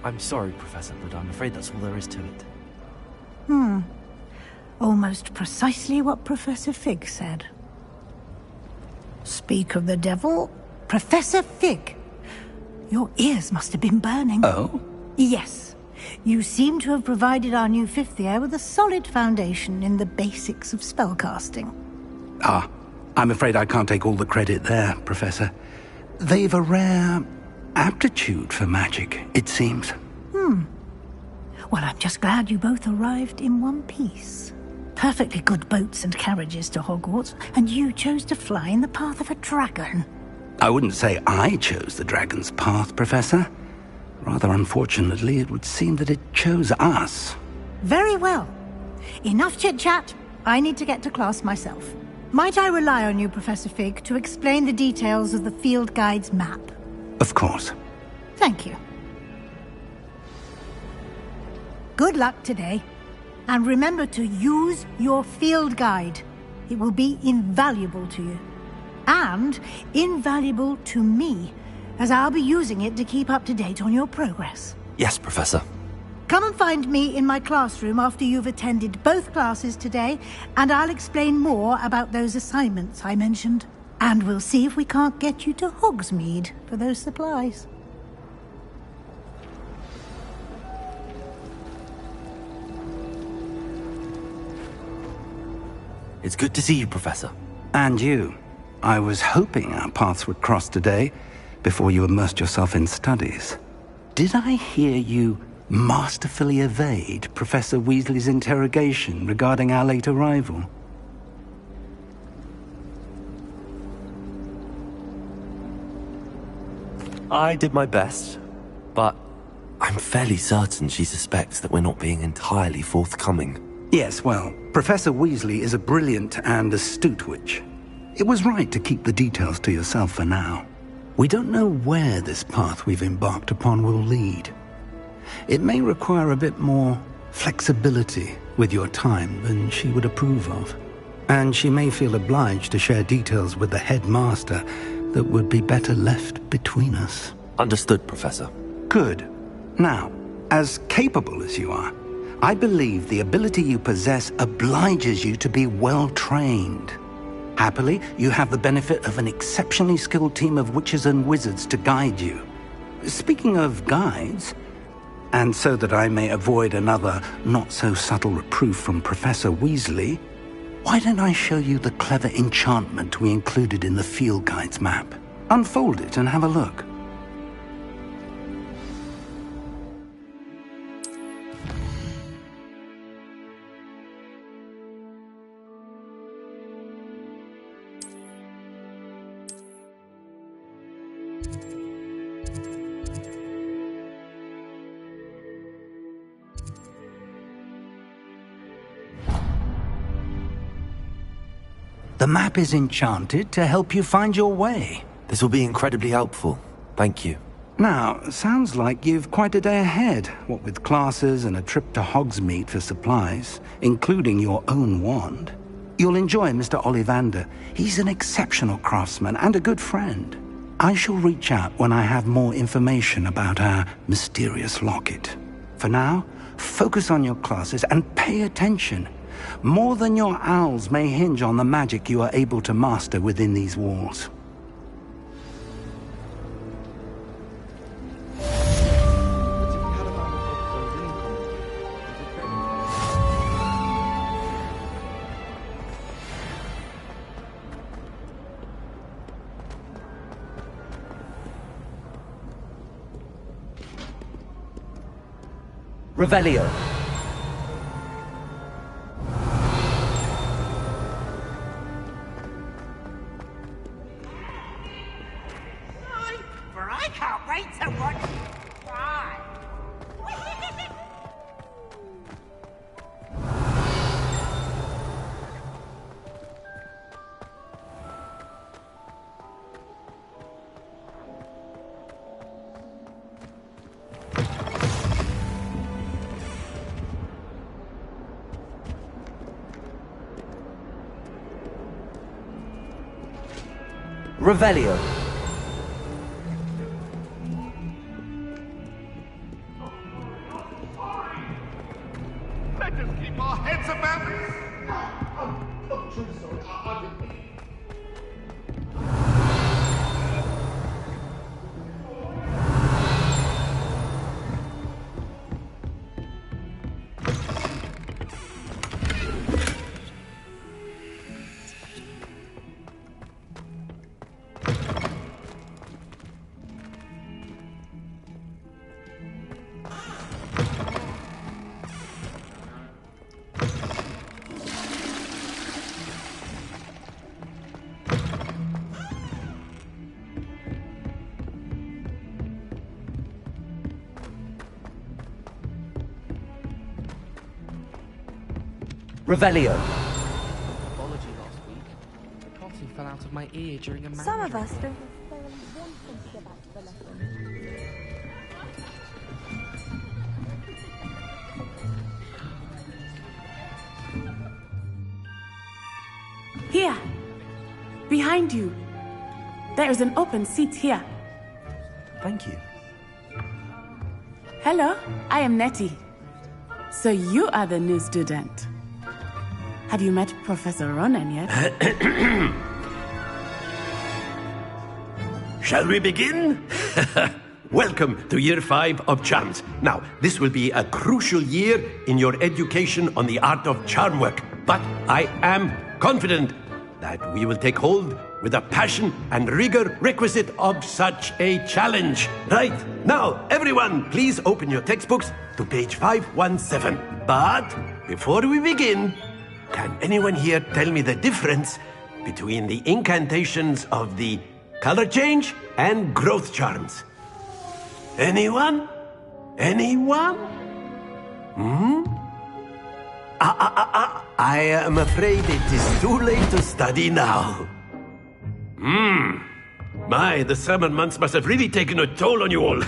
I'm sorry, Professor, but I'm afraid that's all there is to it. Almost precisely what Professor Fig said. Speak of the devil, Professor Fig. Your ears must have been burning. Oh? Yes. You seem to have provided our new fifth year with a solid foundation in the basics of spellcasting. I'm afraid I can't take all the credit there, Professor. They've a rare aptitude for magic, it seems. Well, I'm just glad you both arrived in one piece. Perfectly good boats and carriages to Hogwarts, and you chose to fly in the path of a dragon. I wouldn't say I chose the dragon's path, Professor. Rather unfortunately, it would seem that it chose us. Very well. Enough chit-chat. I need to get to class myself. Might I rely on you, Professor Fig, to explain the details of the field guide's map? Of course. Thank you. Good luck today. And remember to use your field guide. It will be invaluable to you. And invaluable to me, as I'll be using it to keep up to date on your progress. Yes, Professor. Come and find me in my classroom after you've attended both classes today, and I'll explain more about those assignments I mentioned. And we'll see if we can't get you to Hogsmeade for those supplies. It's good to see you, Professor. And you. I was hoping our paths would cross today, before you immersed yourself in studies. Did I hear you masterfully evade Professor Weasley's interrogation regarding our late arrival? I did my best, but I'm fairly certain she suspects that we're not being entirely forthcoming. Yes, well, Professor Weasley is a brilliant and astute witch. It was right to keep the details to yourself for now. We don't know where this path we've embarked upon will lead. It may require a bit more flexibility with your time than she would approve of. And she may feel obliged to share details with the headmaster that would be better left between us. Understood, Professor. Good. Now, as capable as you are, I believe the ability you possess obliges you to be well-trained. Happily, you have the benefit of an exceptionally skilled team of witches and wizards to guide you. Speaking of guides, and so that I may avoid another not-so-subtle reproof from Professor Weasley, why don't I show you the clever enchantment we included in the field guide's map? Unfold it and have a look. The map is enchanted to help you find your way. This will be incredibly helpful. Thank you. Now, sounds like you've quite a day ahead, what with classes and a trip to Hogsmeade for supplies, including your own wand. You'll enjoy Mr. Ollivander. He's an exceptional craftsman and a good friend. I shall reach out when I have more information about our mysterious locket. For now, focus on your classes and pay attention. More than your owls may hinge on the magic you are able to master within these walls. Revelio. I can't wait to watch you fly. Revelio. Let us keep our heads about this. I'm truly sorry. I didn't mean. Revelio. Biology last week. The cotton fell out of my ear during a man. Some of us don't necessarily want them to get back to the lesson. Here! Behind you! There is an open seat here. Thank you. Hello, I am Nettie. So you are the new student. Have you met Professor Ronan yet? Shall we begin? Welcome to Year 5 of Charms. Now, this will be a crucial year in your education on the art of charm work. But I am confident that we will take hold with the passion and rigor requisite of such a challenge. Right, now, everyone, please open your textbooks to page 517. But before we begin, can anyone here tell me the difference between the incantations of the color change and growth charms? Anyone? Anyone? I am afraid it is too late to study now. My, the summer months must have really taken a toll on you all.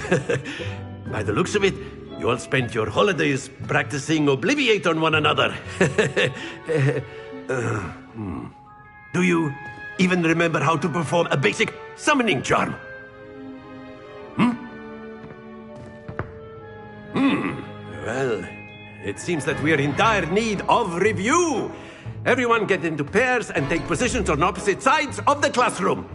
By the looks of it, you all spent your holidays practicing Obliviate on one another. Do you even remember how to perform a basic summoning charm? Well, it seems that we are in dire need of review. Everyone get into pairs and take positions on opposite sides of the classroom.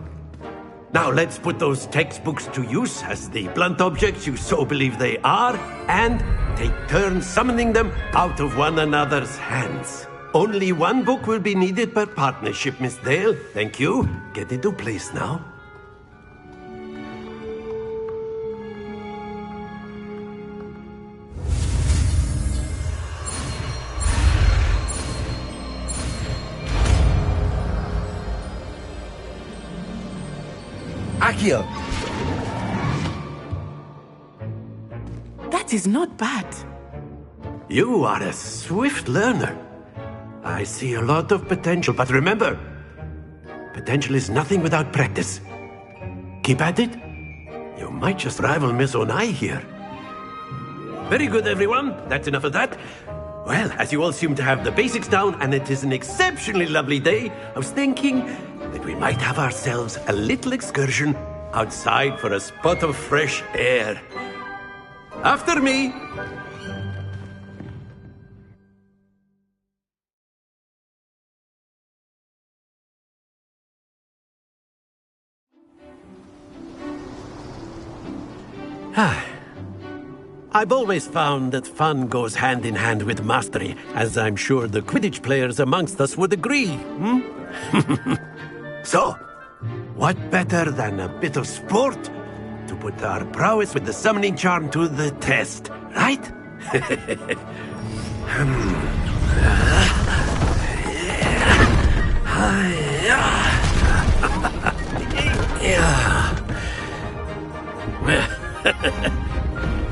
Now let's put those textbooks to use as the blunt objects you so believe they are, and take turns summoning them out of one another's hands. Only one book will be needed per partnership, Miss Dale. Thank you. Get into place now. Accio! That is not bad. You are a swift learner. I see a lot of potential, but remember, potential is nothing without practice. Keep at it. You might just rival Miss Onai here. Very good, everyone. That's enough of that. Well, as you all seem to have the basics down, and it is an exceptionally lovely day, I was thinking that we might have ourselves a little excursion outside for a spot of fresh air. After me! I've always found that fun goes hand in hand with mastery, as I'm sure the Quidditch players amongst us would agree. So, what better than a bit of sport to put our prowess with the summoning charm to the test, right?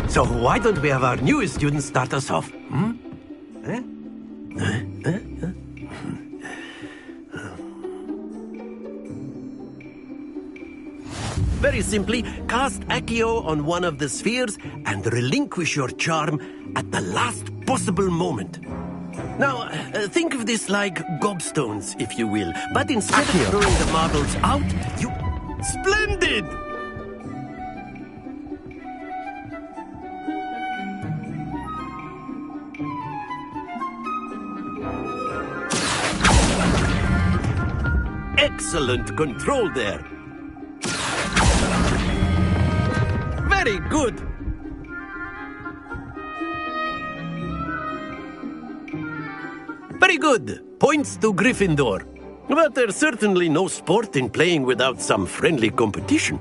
So why don't we have our newest student start us off? Very simply, cast Accio on one of the spheres and relinquish your charm at the last possible moment. Now, think of this like gobstones, if you will. But instead of throwing the marbles out, you... Splendid! Excellent control there. Very good. Very good. Points to Gryffindor. But there's certainly no sport in playing without some friendly competition.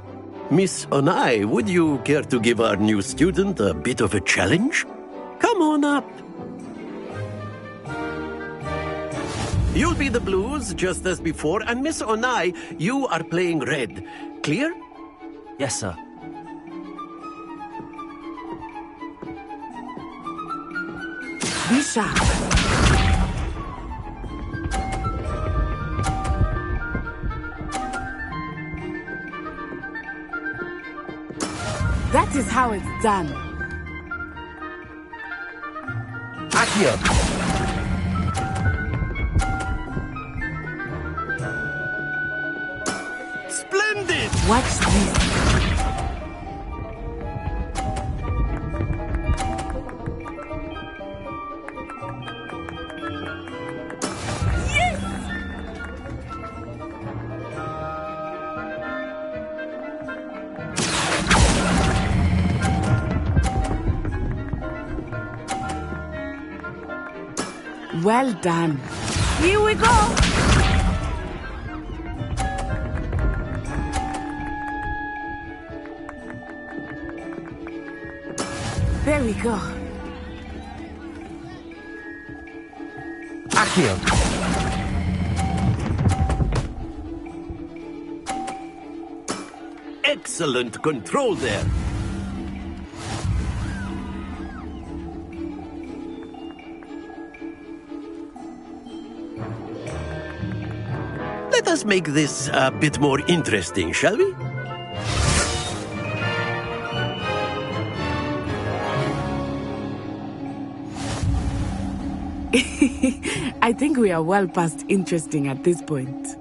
Miss Onai, would you care to give our new student a bit of a challenge? Come on up. You'll be the blues, just as before, and Miss Onai, you are playing red. Clear? Yes, sir. Be sharp. how it's done. Accio! Splendid! Watch this. Well done. Here we go. There we go. Accio! Excellent control there. Let us make this a bit more interesting, shall we? I think we are well past interesting at this point.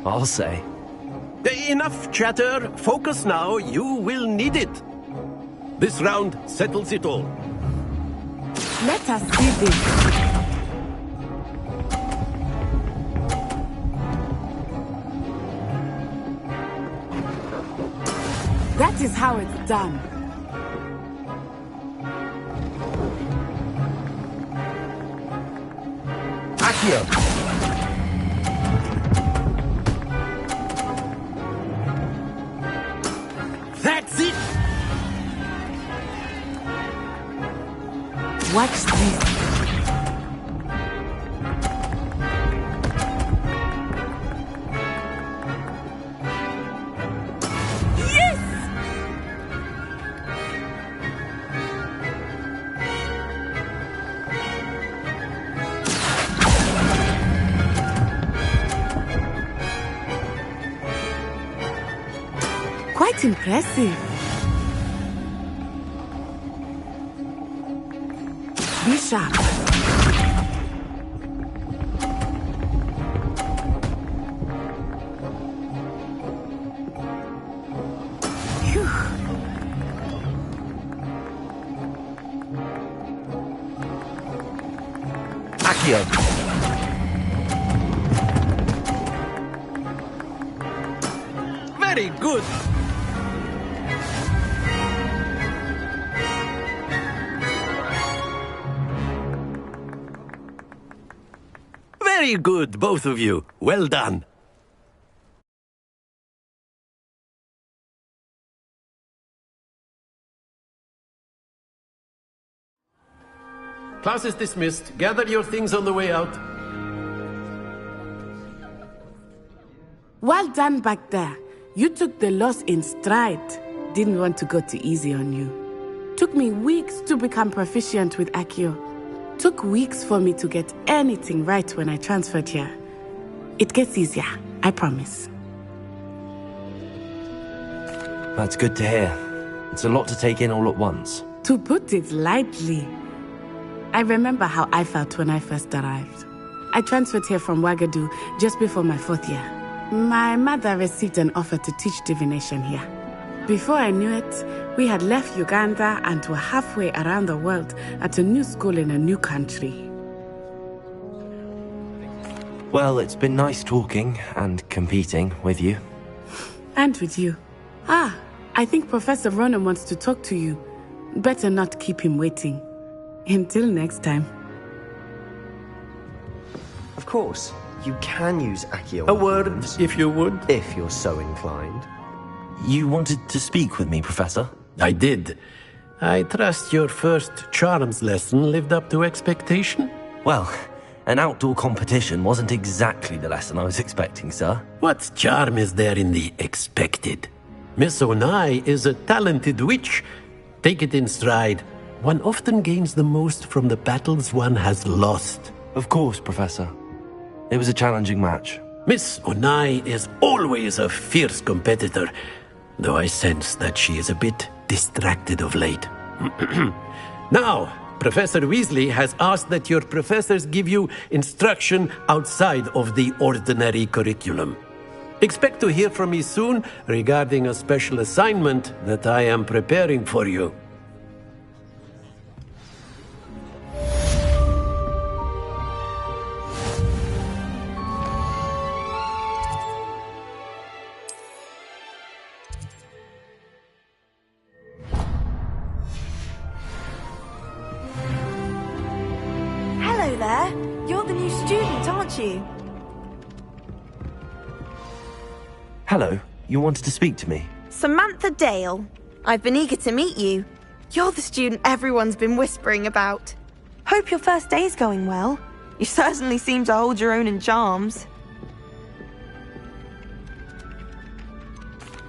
I'll say. Enough chatter. Focus now. You will need it. This round settles it all. Let us see this. That is how it's done. Accio! That's it! Watch this. Quite impressive. Be sharp. Phew. Accio! Very good. Very good, both of you. Well done. Class is dismissed. Gather your things on the way out. Well done back there. You took the loss in stride. Didn't want to go too easy on you. Took me weeks to become proficient with Accio. Took weeks for me to get anything right when I transferred here. It gets easier, I promise. That's good to hear. It's a lot to take in all at once. To put it lightly, I remember how I felt when I first arrived. I transferred here from Ouagadougou just before my 4th year. My mother received an offer to teach divination here. Before I knew it, we had left Uganda and were halfway around the world at a new school in a new country. Well, it's been nice talking and competing with you. And with you. Ah, I think Professor Ronan wants to talk to you. Better not keep him waiting. Until next time. Of course, you can use Accio. A word, if you would. If you're so inclined. You wanted to speak with me, Professor? I did. I trust your first charms lesson lived up to expectation? Well, an outdoor competition wasn't exactly the lesson I was expecting, sir. What charm is there in the expected? Miss Onai is a talented witch. Take it in stride. One often gains the most from the battles one has lost. Of course, Professor. It was a challenging match. Miss Onai is always a fierce competitor, though I sense that she is a bit distracted of late. Now, Professor Weasley has asked that your professors give you instruction outside of the ordinary curriculum. Expect to hear from me soon regarding a special assignment that I am preparing for you. Hello there. You're the new student, aren't you? Hello, you wanted to speak to me? Samantha Dale. I've been eager to meet you. You're the student everyone's been whispering about. Hope your first day's going well. You certainly seem to hold your own in charms.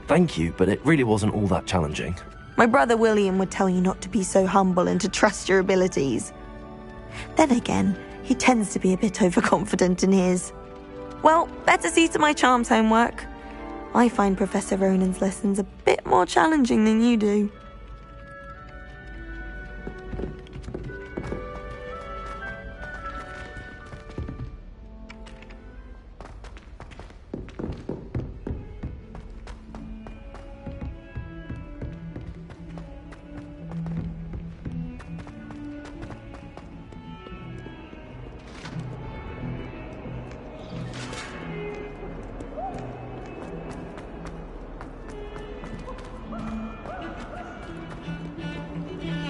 Thank you, but it really wasn't all that challenging. My brother William would tell you not to be so humble and to trust your abilities. Then again, he tends to be a bit overconfident in his. Well, better see to my charms homework. I find Professor Ronan's lessons a bit more challenging than you do.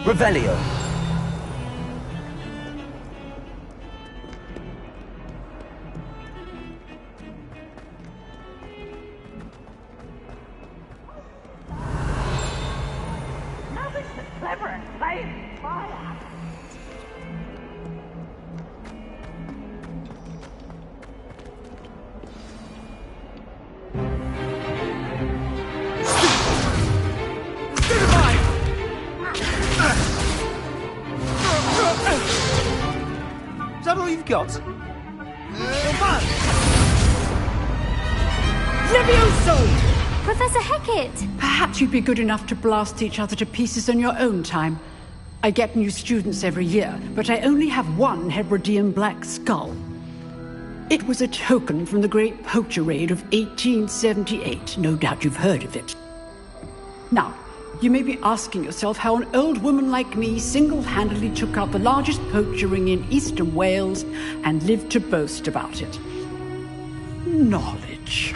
Revelio. Nothing's so clever and playing fire. Is that all you've got? Levioso! Professor Hecat! Perhaps you'd be good enough to blast each other to pieces in your own time. I get new students every year, but I only have one Hebridean black skull. It was a token from the Great Poacher Raid of 1878. No doubt you've heard of it. Now, you may be asking yourself how an old woman like me single-handedly took out the largest poacher ring in eastern Wales and lived to boast about it. Knowledge.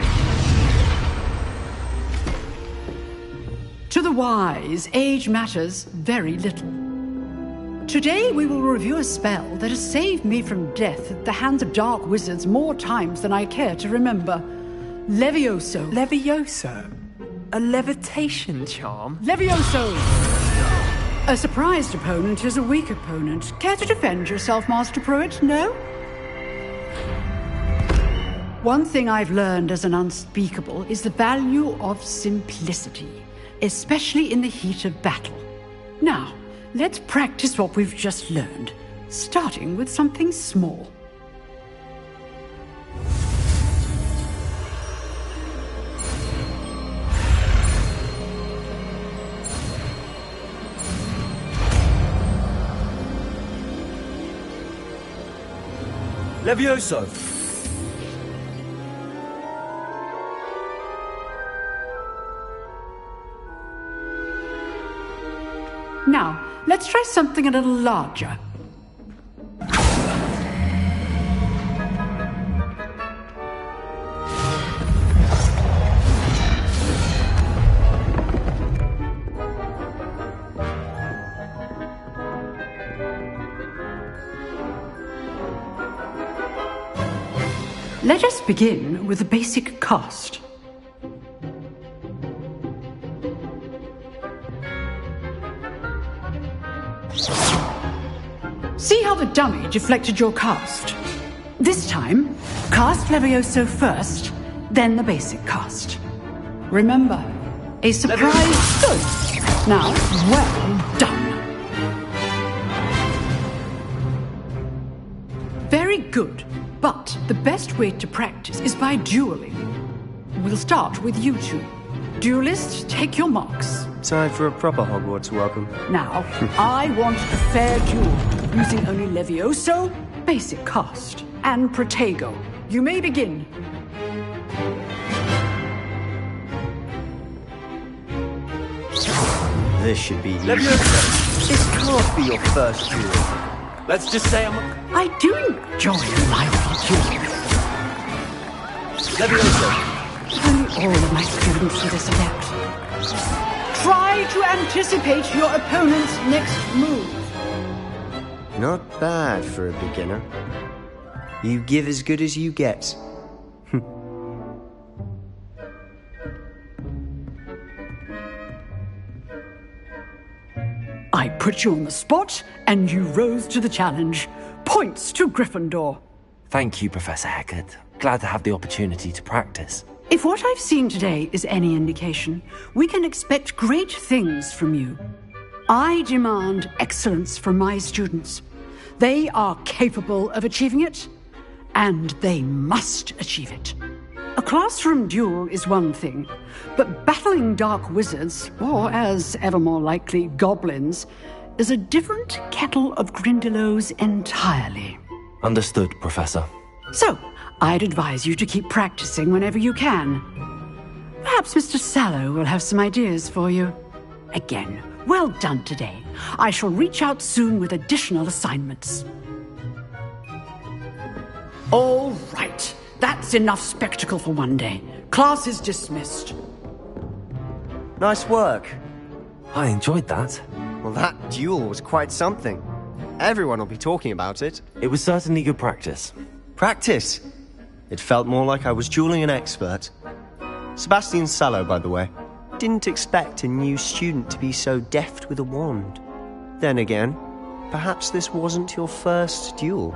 To the wise, age matters very little. Today we will review a spell that has saved me from death at the hands of dark wizards more times than I care to remember. Levioso. Levioso? A levitation charm? Levioso! A surprised opponent is a weak opponent. Care to defend yourself, Master Pruitt? No? One thing I've learned as an unspeakable is the value of simplicity, especially in the heat of battle. Now, let's practice what we've just learned, starting with something small. Levioso! Now, let's try something a little larger. Let us begin with the basic cast. See how the dummy deflected your cast? This time, cast Levioso first, then the basic cast. Remember, a surprise. Good. Now, well done. Very good. But the best way to practice is by dueling. We'll start with you two. Duelists, take your marks. Time for a proper Hogwarts welcome. Now, I want a fair duel, using only Levioso, basic cast, and Protego. You may begin. This should be easy. Levioso, this can't be your first duel. Let's just say I do enjoy a lively duel. Levioso. Only all of my students are this adept. Try to anticipate your opponent's next move. Not bad for a beginner. You give as good as you get. I put you on the spot, and you rose to the challenge. Points to Gryffindor. Thank you, Professor Hecat. Glad to have the opportunity to practice. If what I've seen today is any indication, we can expect great things from you. I demand excellence from my students. They are capable of achieving it, and they must achieve it. A classroom duel is one thing, but battling dark wizards, or as ever more likely, goblins, is a different kettle of Grindylows entirely. Understood, Professor. So, I'd advise you to keep practicing whenever you can. Perhaps Mr. Sallow will have some ideas for you. Again, well done today. I shall reach out soon with additional assignments. All right. That's enough spectacle for one day. Class is dismissed. Nice work. I enjoyed that. Well, that duel was quite something. Everyone will be talking about it. It was certainly good practice. Practice? It felt more like I was dueling an expert. Sebastian Sallow, by the way. Didn't expect a new student to be so deft with a wand. Then again, perhaps this wasn't your first duel.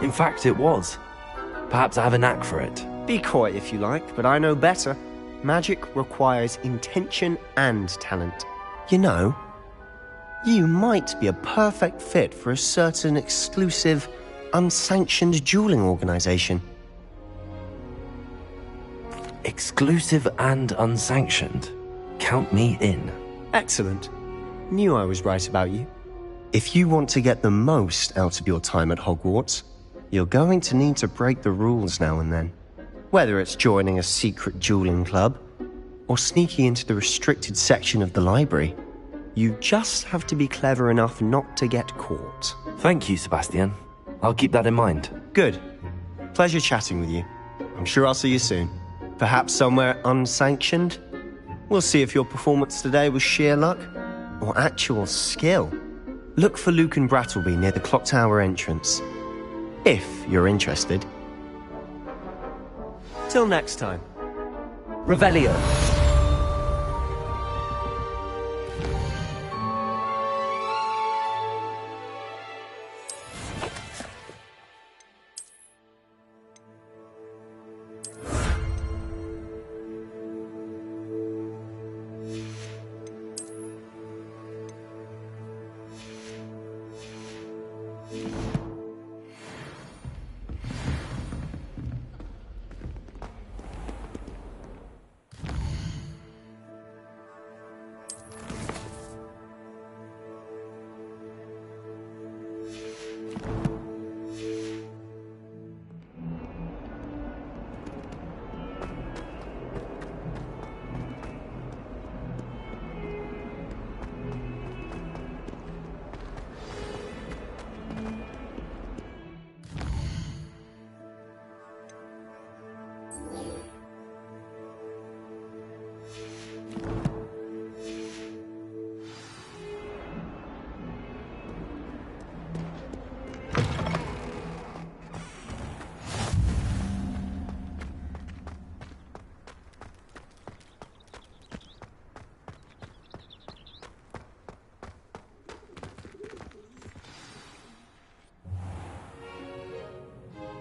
In fact, it was. Perhaps I have a knack for it. Be coy if you like, but I know better. Magic requires intention and talent. You know, you might be a perfect fit for a certain exclusive, unsanctioned dueling organization. Exclusive and unsanctioned. Count me in. Excellent. Knew I was right about you. If you want to get the most out of your time at Hogwarts, you're going to need to break the rules now and then. Whether it's joining a secret dueling club, or sneaking into the restricted section of the library, you just have to be clever enough not to get caught. Thank you, Sebastian. I'll keep that in mind. Good. Pleasure chatting with you. I'm sure I'll see you soon. Perhaps somewhere unsanctioned? We'll see if your performance today was sheer luck, or actual skill. Look for Luke and Brattleby near the clock tower entrance. If you're interested. Till next time. Revelio.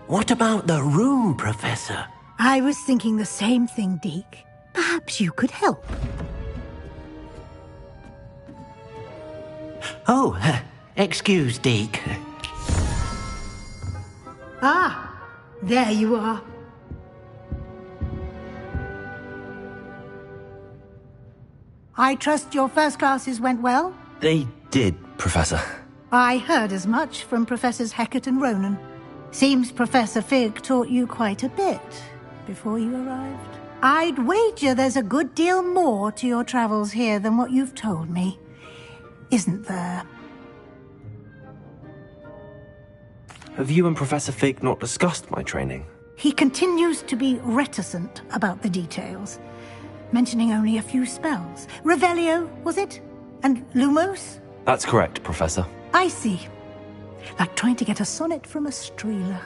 What about the room, Professor? I was thinking the same thing, Deke. Perhaps you could help. Oh, excuse, Deke. Ah, there you are. I trust your first classes went well? They did, Professor. I heard as much from Professors Hecat and Ronan. Seems Professor Fig taught you quite a bit before you arrived. I'd wager there's a good deal more to your travels here than what you've told me. Isn't there? Have you and Professor Fig not discussed my training? He continues to be reticent about the details, mentioning only a few spells. Revelio, was it? And Lumos? That's correct, Professor. I see. Like trying to get a sonnet from a streeler.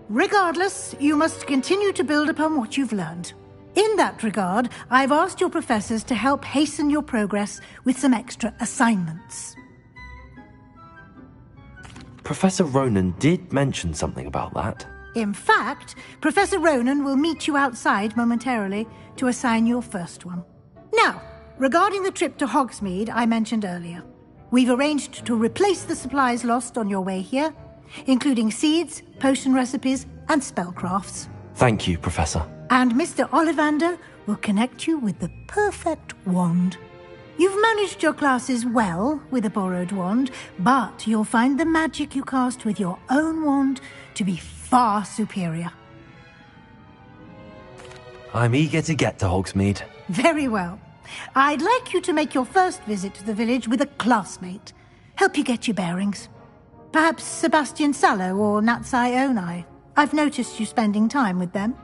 Regardless, you must continue to build upon what you've learned. In that regard, I've asked your professors to help hasten your progress with some extra assignments. Professor Ronan did mention something about that. In fact, Professor Ronan will meet you outside momentarily to assign your first one. Now, regarding the trip to Hogsmeade I mentioned earlier, we've arranged to replace the supplies lost on your way here, including seeds, potion recipes, and spellcrafts. Thank you, Professor. And Mr. Ollivander will connect you with the perfect wand. You've managed your classes well with a borrowed wand, but you'll find the magic you cast with your own wand to be far superior. I'm eager to get to Hogsmeade. Very well. I'd like you to make your first visit to the village with a classmate. Help you get your bearings. Perhaps Sebastian Sallow or Natsai Onai. I've noticed you spending time with them.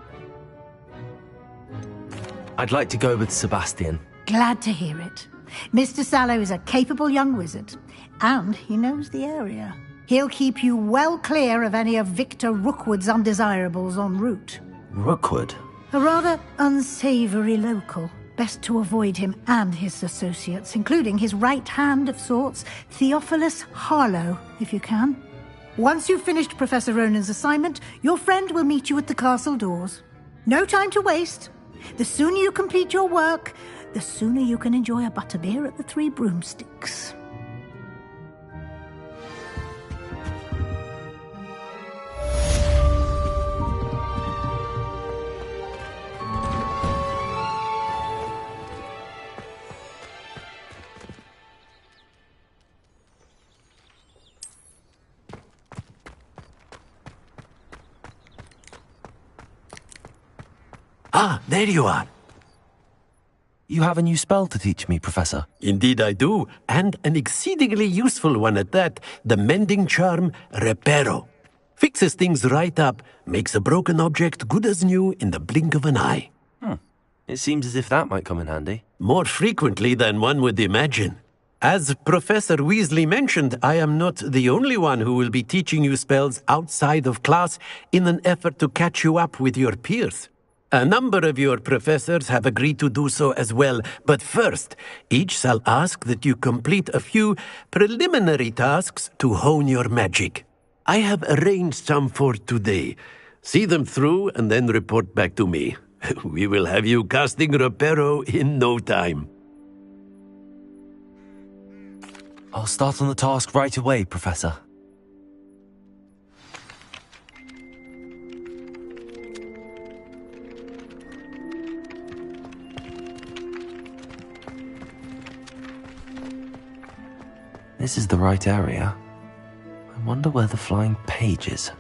I'd like to go with Sebastian. Glad to hear it. Mr. Sallow is a capable young wizard, and he knows the area. He'll keep you well clear of any of Victor Rookwood's undesirables en route. Rookwood? A rather unsavory local. Best to avoid him and his associates, including his right hand of sorts, Theophilus Harlow, if you can. Once you've finished Professor Ronan's assignment, your friend will meet you at the castle doors. No time to waste. The sooner you complete your work, the sooner you can enjoy a butterbeer at the Three Broomsticks. Ah, there you are. You have a new spell to teach me, Professor. Indeed I do, and an exceedingly useful one at that, the mending charm Reparo. Fixes things right up, makes a broken object good as new in the blink of an eye. It seems as if that might come in handy. More frequently than one would imagine. As Professor Weasley mentioned, I am not the only one who will be teaching you spells outside of class in an effort to catch you up with your peers. A number of your professors have agreed to do so as well, but first, each shall ask that you complete a few preliminary tasks to hone your magic. I have arranged some for today. See them through and then report back to me. We will have you casting Reparo in no time. I'll start on the task right away, Professor. This is the right area. I wonder where the flying page is.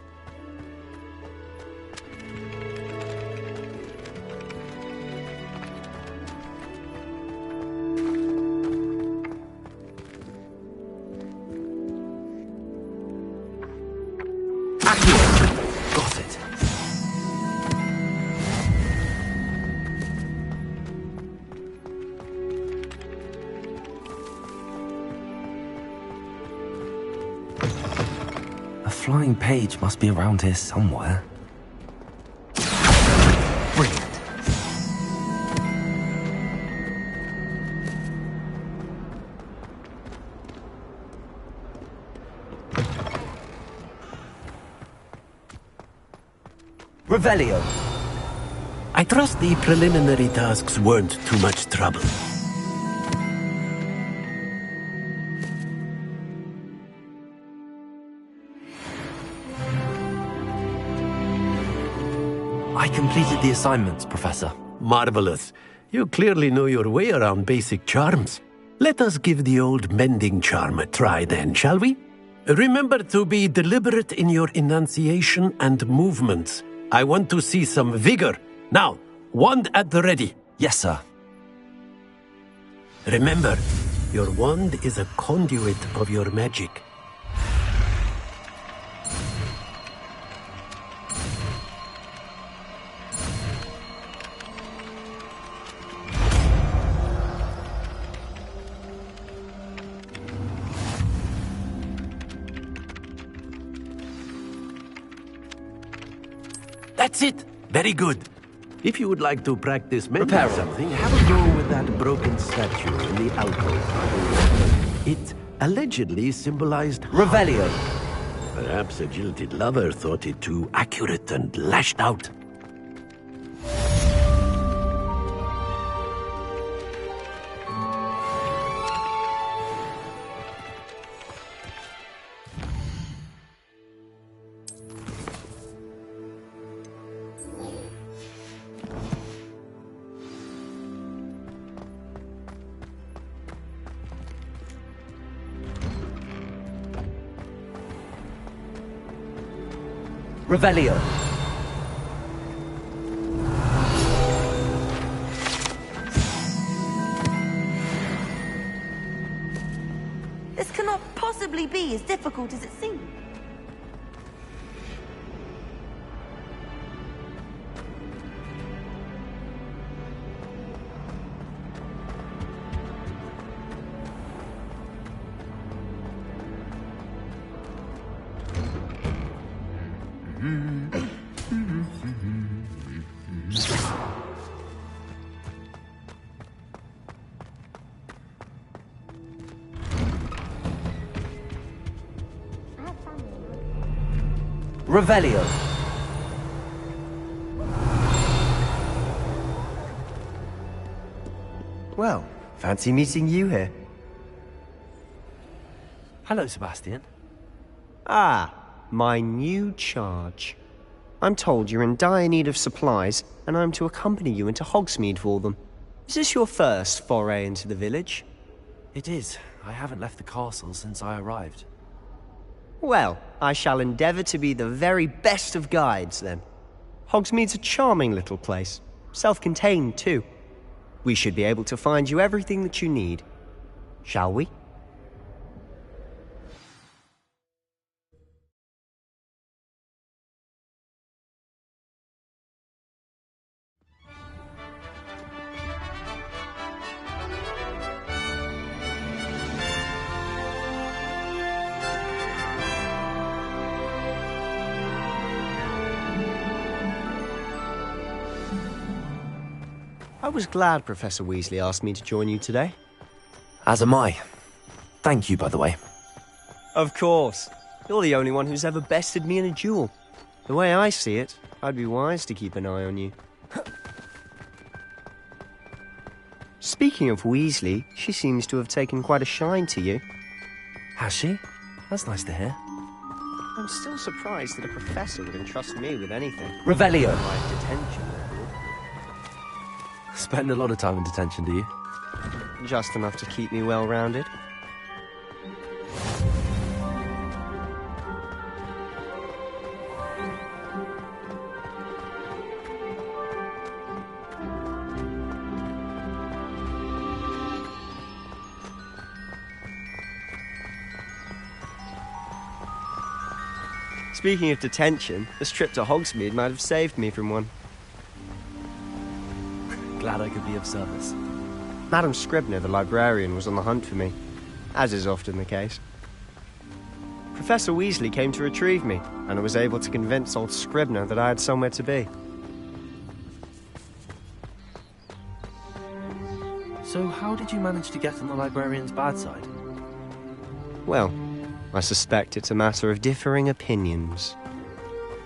Got it. A flying page must be around here somewhere. Brilliant. Revelio. I trust the preliminary tasks weren't too much trouble. I completed the assignments, Professor. Marvelous. You clearly know your way around basic charms. Let us give the old mending charm a try then, shall we? Remember to be deliberate in your enunciation and movements. I want to see some vigor. Now, wand at the ready. Yes, sir. Remember, your wand is a conduit of your magic. That's it! Very good. If you would like to practice mending something, have a go with that broken statue in the alcove. It allegedly symbolized Revelio. Perhaps a jilted lover thought it too accurate and lashed out. Revelio. This cannot possibly be as difficult as it seems. Revelio. Well, fancy meeting you here. Hello, Sebastian. Ah, my new charge. I'm told you're in dire need of supplies, and I'm to accompany you into Hogsmeade for them. Is this your first foray into the village? It is. I haven't left the castle since I arrived. Well, I shall endeavour to be the very best of guides, then. Hogsmeade's a charming little place. Self-contained, too. We should be able to find you everything that you need. Shall we? I was glad Professor Weasley asked me to join you today. As am I. Thank you, by the way. Of course. You're the only one who's ever bested me in a duel. The way I see it, I'd be wise to keep an eye on you. Speaking of Weasley, she seems to have taken quite a shine to you. Has she? That's nice to hear. I'm still surprised that a professor would entrust me with anything. Revelio. My detention record. Spend a lot of time in detention, do you? Just enough to keep me well-rounded. Speaking of detention, this trip to Hogsmeade might have saved me from one. Glad I could be of service. Madam Scribner, the librarian, was on the hunt for me, as is often the case. Professor Weasley came to retrieve me, and I was able to convince old Scribner that I had somewhere to be. So how did you manage to get on the librarian's bad side? Well, I suspect it's a matter of differing opinions.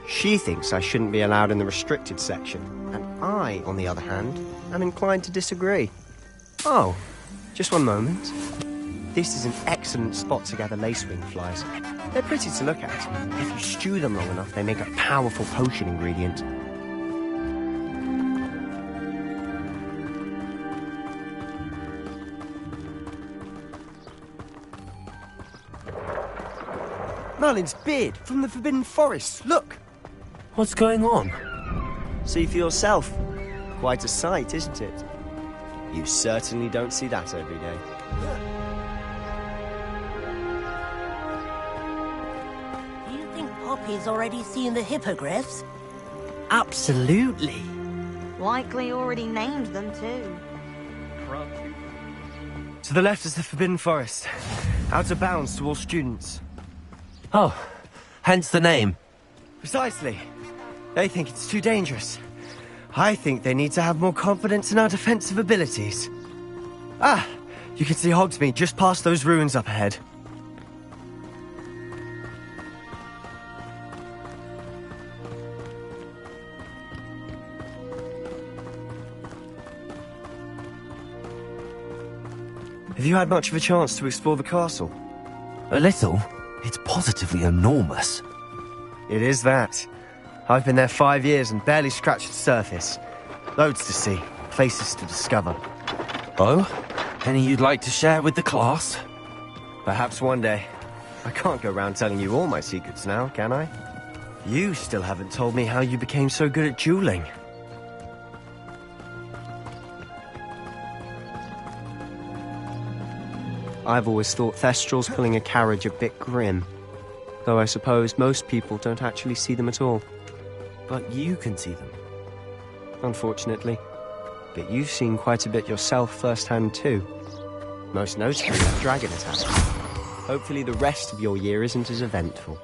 She thinks I shouldn't be allowed in the restricted section, and I, on the other hand, am inclined to disagree. Oh, just one moment. This is an excellent spot to gather lacewing flies. They're pretty to look at. If you stew them long enough, they make a powerful potion ingredient. Merlin's beard from the Forbidden Forest. Look! What's going on? See for yourself. Quite a sight, isn't it? You certainly don't see that every day. Do you think Poppy's already seen the hippogriffs? Absolutely. Likely already named them too. To the left is the Forbidden Forest. Out of bounds to all students. Oh, hence the name. Precisely. They think it's too dangerous. I think they need to have more confidence in our defensive abilities. Ah, you can see Hogsmeade just past those ruins up ahead. Have you had much of a chance to explore the castle? A little. It's positively enormous. It is that. I've been there 5 years and barely scratched the surface. Loads to see, places to discover. Oh? Any you'd like to share with the class? Perhaps one day. I can't go around telling you all my secrets now, can I? You still haven't told me how you became so good at dueling. I've always thought Thestrals pulling a carriage a bit grim. Though I suppose most people don't actually see them at all. But you can see them. Unfortunately. But you've seen quite a bit yourself firsthand too. Most notably that dragon attack. Hopefully the rest of your year isn't as eventful.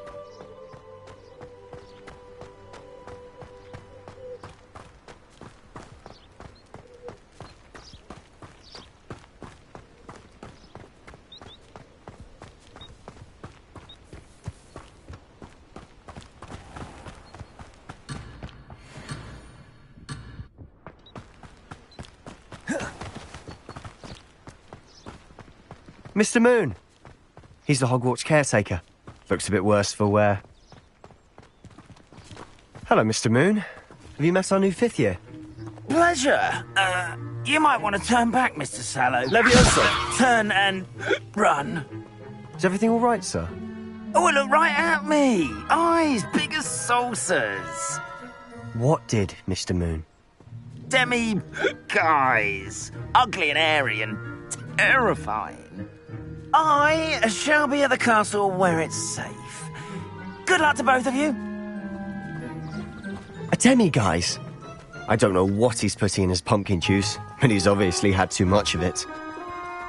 Mr. Moon! He's the Hogwarts caretaker. Looks a bit worse for wear. Hello, Mr. Moon. Have you met our new 5th year? Pleasure. You might want to turn back, Mr. Sallow. Leviosa! Turn and run. Is everything all right, sir? Oh, look right at me. Eyes big as saucers. What did, Mr. Moon? Guys. Ugly and airy and terrifying. I shall be at the castle where it's safe. Good luck to both of you. A demi-guise? I don't know what he's putting in his pumpkin juice, but he's obviously had too much of it.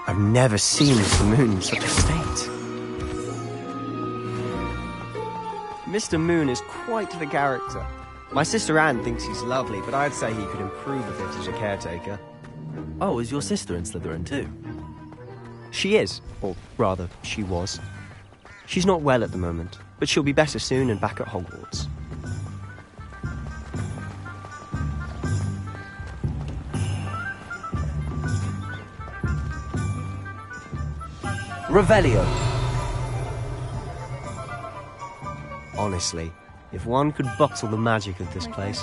I've never seen Mr. Moon in such a state. Mr. Moon is quite the character. My sister Anne thinks he's lovely, but I'd say he could improve a bit as a caretaker. Oh, is your sister in Slytherin too? She is, or rather, she was. She's not well at the moment, but she'll be better soon and back at Hogwarts. Revelio. Honestly, if one could bottle the magic of this place.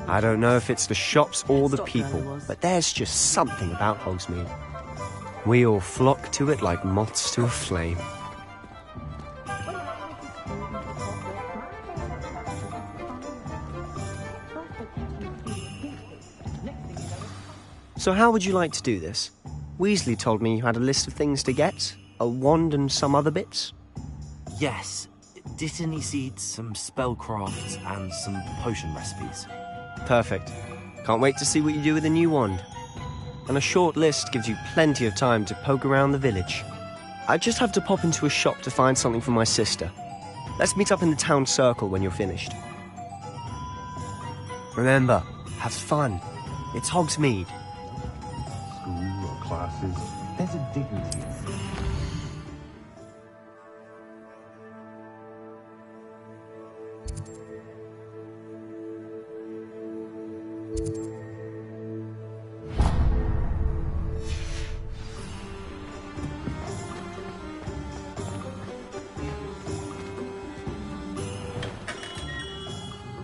I don't know if it's the shops or the people, but there's just something about Hogsmeade. We all flock to it like moths to a flame. So how would you like to do this? Weasley told me you had a list of things to get. A wand and some other bits. Yes. Dittany seeds, some spellcrafts, and some potion recipes. Perfect. Can't wait to see what you do with the new wand. And a short list gives you plenty of time to poke around the village. I just have to pop into a shop to find something for my sister. Let's meet up in the town circle when you're finished. Remember, have fun. It's Hogsmeade. School or classes, there's a dignity.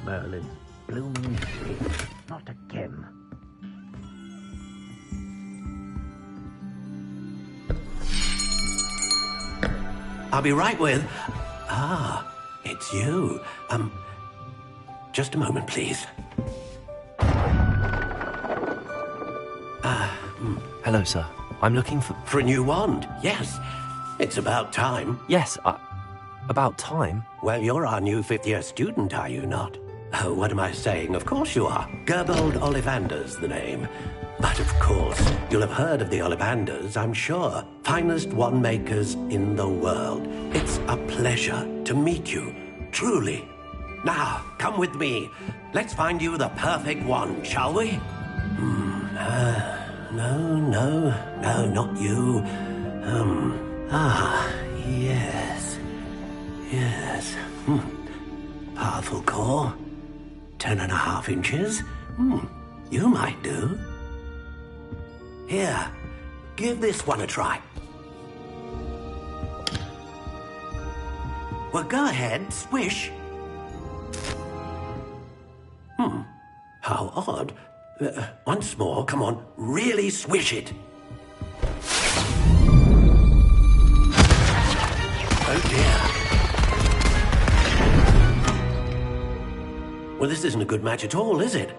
Merlin, blooming shit. Not again. I'll be right with... Ah, it's you. Just a moment, please. Hello, sir. I'm looking for... For a new wand, yes. It's about time. Yes, about time? Well, you're our new fifth-year student, are you not? Oh, what am I saying? Of course you are. Gerbold Ollivander's the name. But of course, you'll have heard of the Ollivanders, I'm sure. Finest wand makers in the world. It's a pleasure to meet you, truly. Now, come with me. Let's find you the perfect wand, shall we? No, not you. Yes. Powerful core. 10.5 inches. You might do. Here, give this one a try. Well, go ahead, swish. How odd. Once more, come on, really swish it. Oh dear. Well, this isn't a good match at all, is it?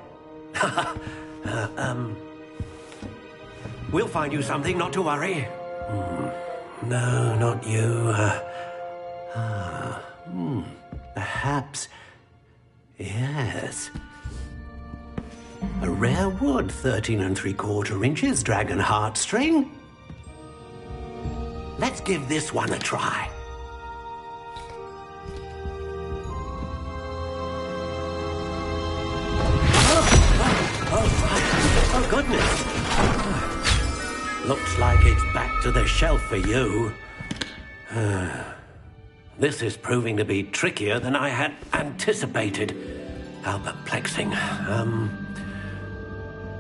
We'll find you something, not to worry. No, not you. Perhaps. Yes. A rare wood, 13 3/4 inches, dragon heartstring. Let's give this one a try. Oh, goodness. Looks like it's back to the shelf for you. This is proving to be trickier than I had anticipated. How perplexing.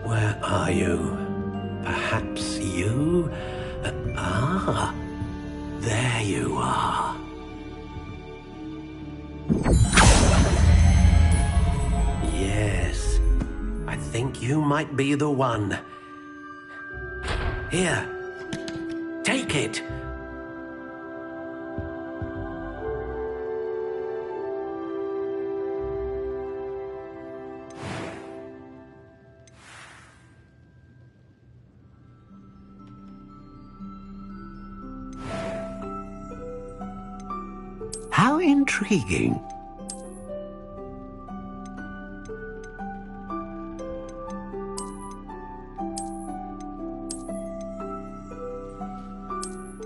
Where are you? Perhaps you? There you are. Yes, I think you might be the one. Here, take it. How intriguing.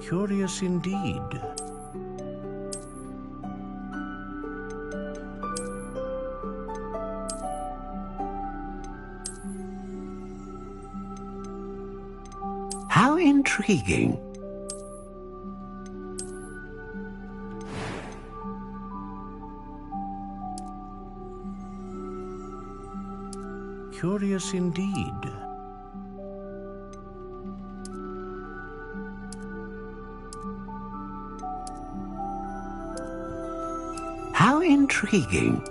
Curious indeed. How intriguing. Curious indeed. How intriguing.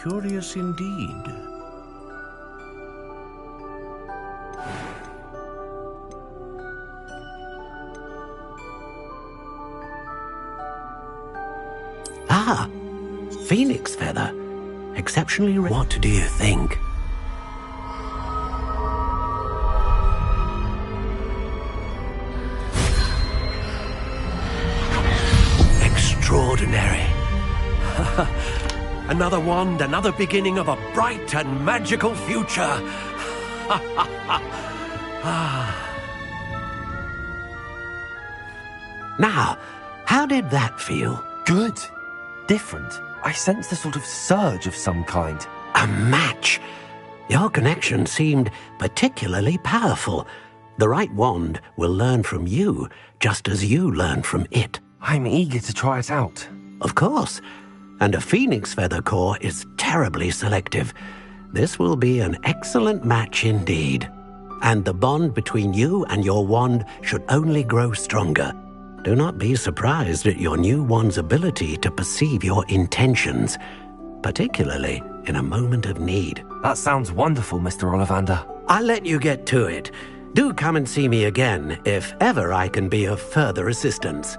Curious indeed. Ah, phoenix feather. Exceptionally rare. What do you think? Extraordinary. Another wand, another beginning of a bright and magical future. Now, how did that feel? Good. Different. I sensed a sort of surge of some kind. A match. Your connection seemed particularly powerful. The right wand will learn from you, just as you learn from it. I'm eager to try it out. Of course. And a phoenix feather core is terribly selective. This will be an excellent match indeed. And the bond between you and your wand should only grow stronger. Do not be surprised at your new wand's ability to perceive your intentions. particularly in a moment of need. That sounds wonderful, Mr. Ollivander. I'll let you get to it. Do come and see me again if ever I can be of further assistance.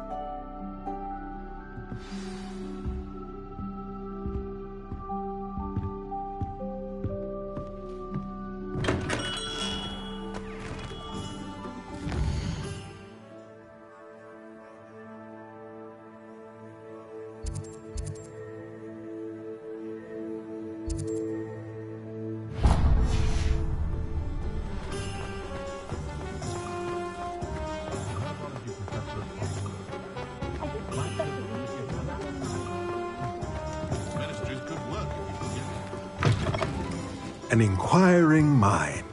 An inquiring mind.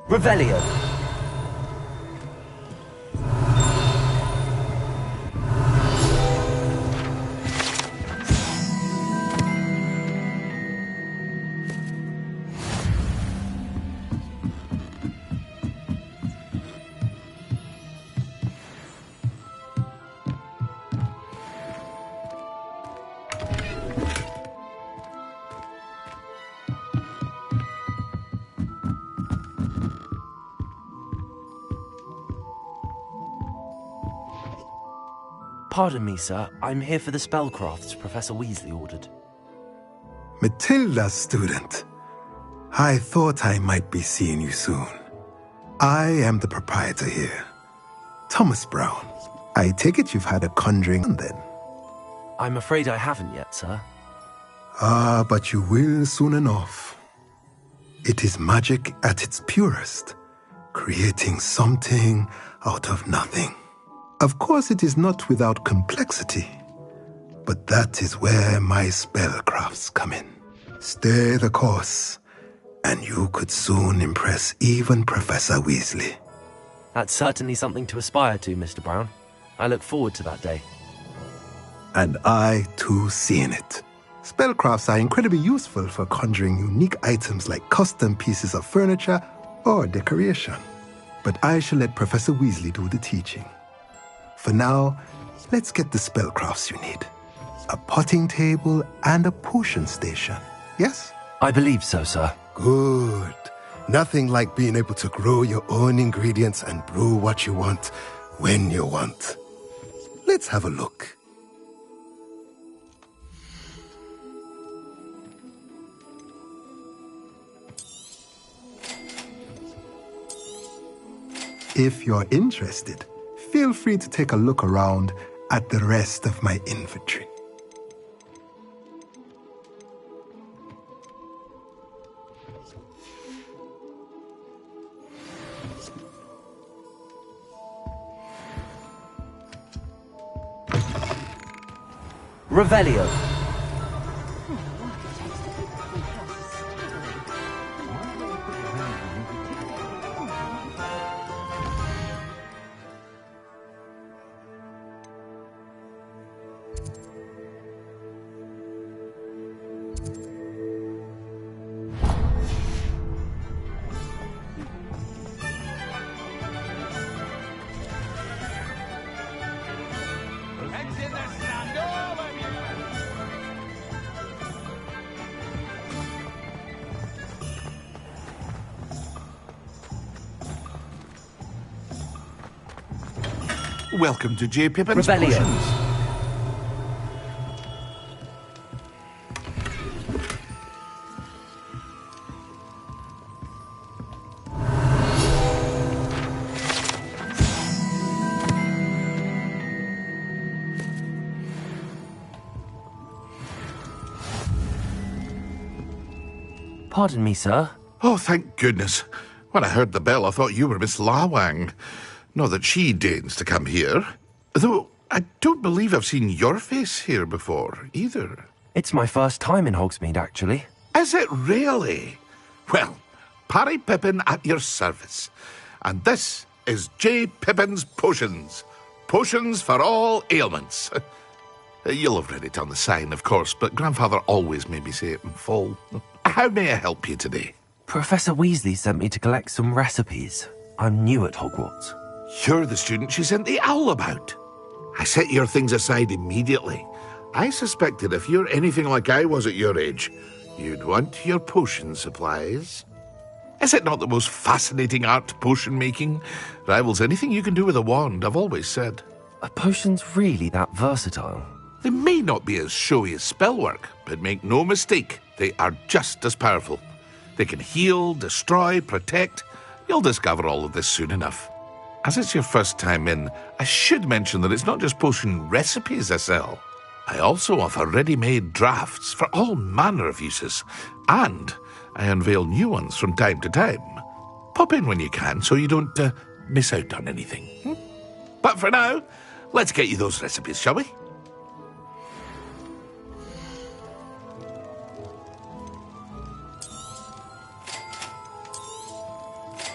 Revelio. Pardon me, sir. I'm here for the spellcrafts Professor Weasley ordered. Matilda, student. I thought I might be seeing you soon. I am the proprietor here, Thomas Brown. I take it you've had a conjuring then? I'm afraid I haven't yet, sir. Ah, but you will soon enough. It is magic at its purest, creating something out of nothing. Of course, it is not without complexity, but that is where my spellcrafts come in. Stay the course, and you could soon impress even Professor Weasley. That's certainly something to aspire to, Mr. Brown. I look forward to that day. And I, too, seeing it. Spellcrafts are incredibly useful for conjuring unique items like custom pieces of furniture or decoration. But I shall let Professor Weasley do the teaching. For now, let's get the spellcrafts you need. A potting table and a potion station, yes? I believe so, sir. Good. Nothing like being able to grow your own ingredients and brew what you want when you want. Let's have a look. If you're interested, feel free to take a look around at the rest of my inventory. Revelio. Welcome to J. Pippin's Revelio. Potions. Pardon me, sir. Oh, thank goodness. When I heard the bell, I thought you were Miss Lawang. Not that she deigns to come here. Though, I don't believe I've seen your face here before, either. It's my first time in Hogsmeade, actually. Is it really? Well, Parry Pippin at your service. And this is J. Pippin's Potions. Potions for all ailments. You'll have read it on the sign, of course, but Grandfather always made me say it in full. How may I help you today? Professor Weasley sent me to collect some recipes. I'm new at Hogwarts. You're the student she sent the owl about. I set your things aside immediately. I suspected if you're anything like I was at your age, you'd want your potion supplies. Is it not the most fascinating art, potion making? Rivals anything you can do with a wand, I've always said. Are potions really that versatile? They may not be as showy as spellwork, but make no mistake, they are just as powerful. They can heal, destroy, protect. You'll discover all of this soon enough. As it's your first time in, I should mention that it's not just potion recipes I sell. I also offer ready-made drafts for all manner of uses, and I unveil new ones from time to time. Pop in when you can so you don't miss out on anything. But for now, let's get you those recipes, shall we?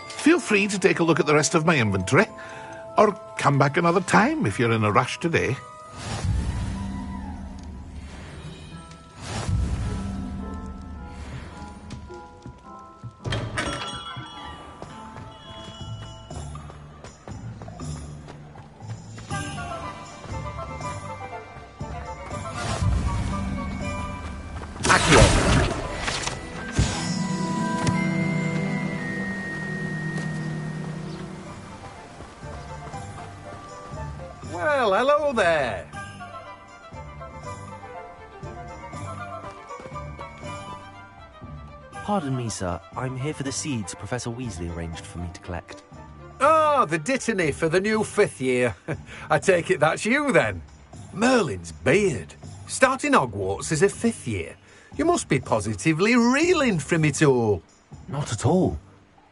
Feel free to take a look at the rest of my inventory, or come back another time if you're in a rush today. Well, hello there. Pardon me, sir. I'm here for the seeds Professor Weasley arranged for me to collect. Oh, the dittany for the new 5th year. I take it that's you, then. Merlin's beard. Starting Hogwarts as a 5th year. You must be positively reeling from it all. Not at all.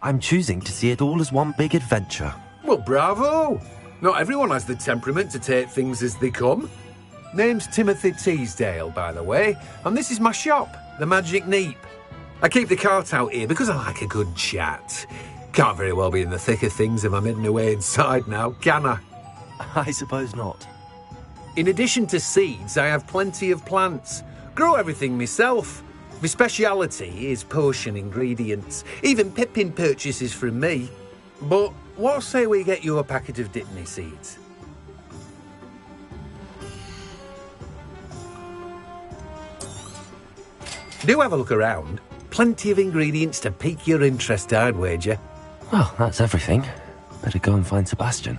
I'm choosing to see it all as one big adventure. Well, bravo. Not everyone has the temperament to take things as they come. Name's Timothy Teasdale, by the way, and this is my shop, the Magic Neep. I keep the cart out here because I like a good chat. Can't very well be in the thick of things if I'm hidden away inside now, can I? I suppose not. In addition to seeds, I have plenty of plants. Grow everything myself. My speciality is potion ingredients. Even Pippin purchases from me. But what say we get you a packet of Dittany seeds? Do have a look around. Plenty of ingredients to pique your interest, I'd wager. Well, that's everything. Better go and find Sebastian.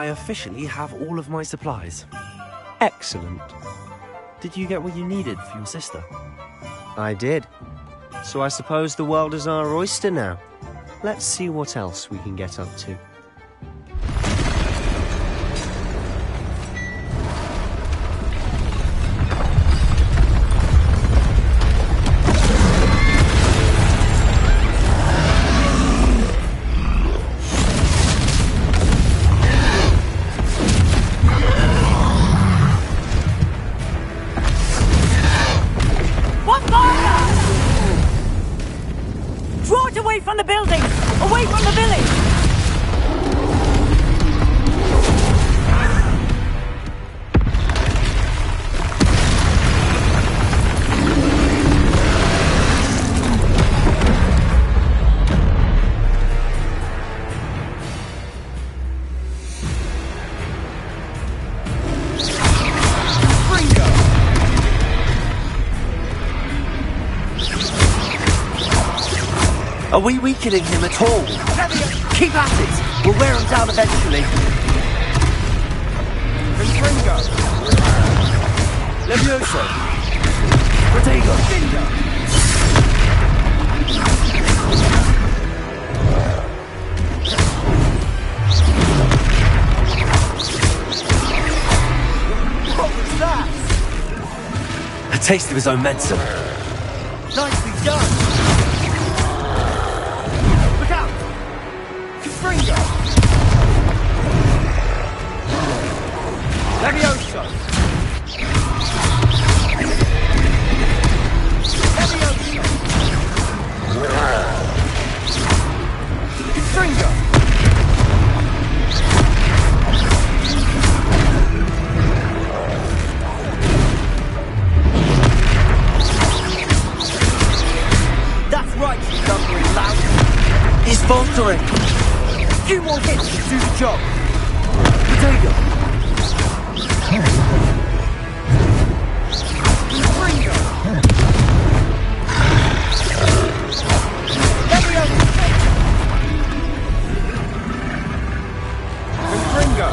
I officially have all of my supplies. Excellent. Did you get what you needed for your sister? I did. So I suppose the world is our oyster now. Let's see what else we can get up to. Draw it away from the building! Away from the village! Are we weakening him at all? Keep at it! We'll wear him down eventually. Confringo! Levioso! Protego! What was that? A taste of his own medicine. Nicely done! Confringo! Levioso! Levioso! Confringo! That's right, you lumbering lout! He's faltering! A few more hits to do the job. Potato. Confringo. Levioso. Confringo.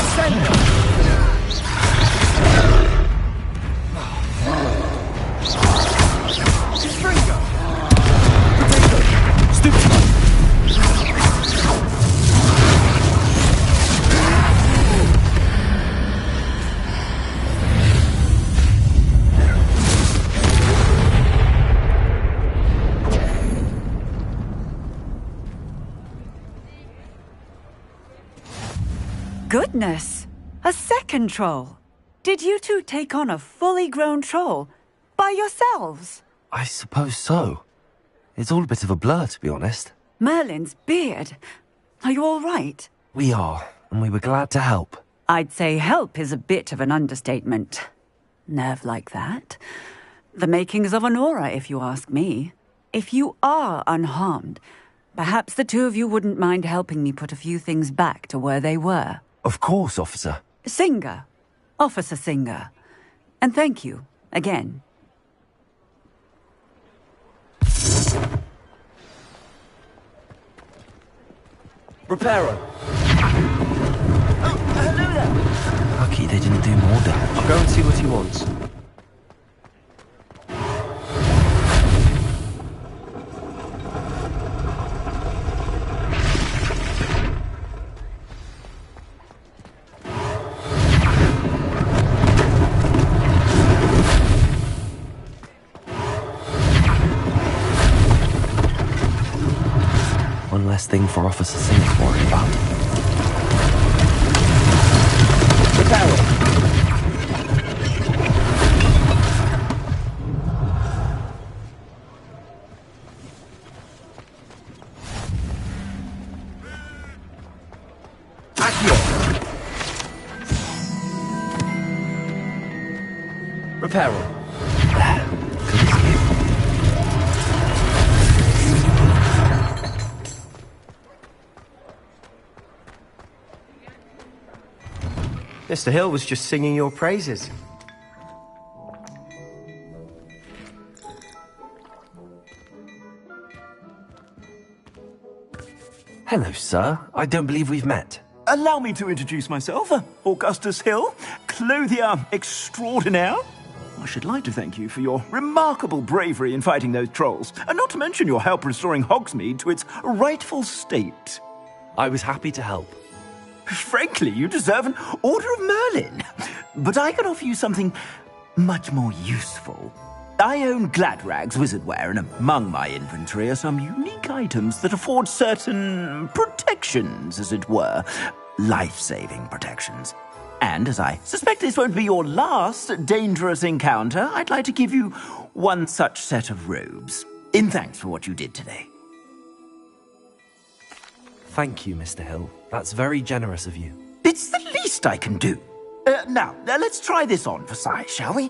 Ascendo. Confringo. Goodness! A second troll! Did you two take on a fully grown troll? By yourselves? I suppose so. It's all a bit of a blur, to be honest. Merlin's beard. Are you all right? We are, and we were glad to help. I'd say help is a bit of an understatement. Nerve like that. The makings of an aura, if you ask me. If you are unharmed, perhaps the two of you wouldn't mind helping me put a few things back to where they were. Of course, officer. Singer. Officer Singer. And thank you, again. Reparo. Oh, hello there. Lucky they didn't do more damage. I'll go and see what he wants. One less thing for Officer Singer to worry about. Reparo. Mr. Hill was just singing your praises. Hello, sir. I don't believe we've met. Allow me to introduce myself, Augustus Hill, clothier extraordinaire. I should like to thank you for your remarkable bravery in fighting those trolls, and not to mention your help restoring Hogsmeade to its rightful state. I was happy to help. Frankly, you deserve an Order of Merlin. But I can offer you something much more useful. I own Gladrag's wizardware, and among my inventory are some unique items that afford certain protections, as it were. Life-saving protections. And as I suspect this won't be your last dangerous encounter, I'd like to give you one such set of robes, in thanks for what you did today. Thank you, Mr. Hill. That's very generous of you. It's the least I can do. Now, let's try this on for size, shall we?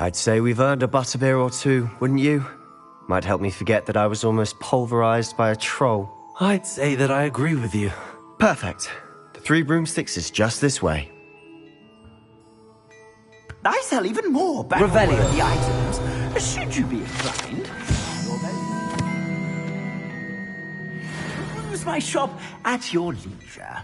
I'd say we've earned a butterbeer or two, wouldn't you? Might help me forget that I was almost pulverized by a troll. I'd say that I agree with you. Perfect. The 3 broomsticks is just this way. I sell even more battle-worthy items, should you be inclined. Use my shop at your leisure.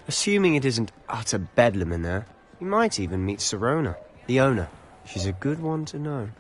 Assuming it isn't utter bedlam in there, you might even meet Serona, the owner. She's a good one to know.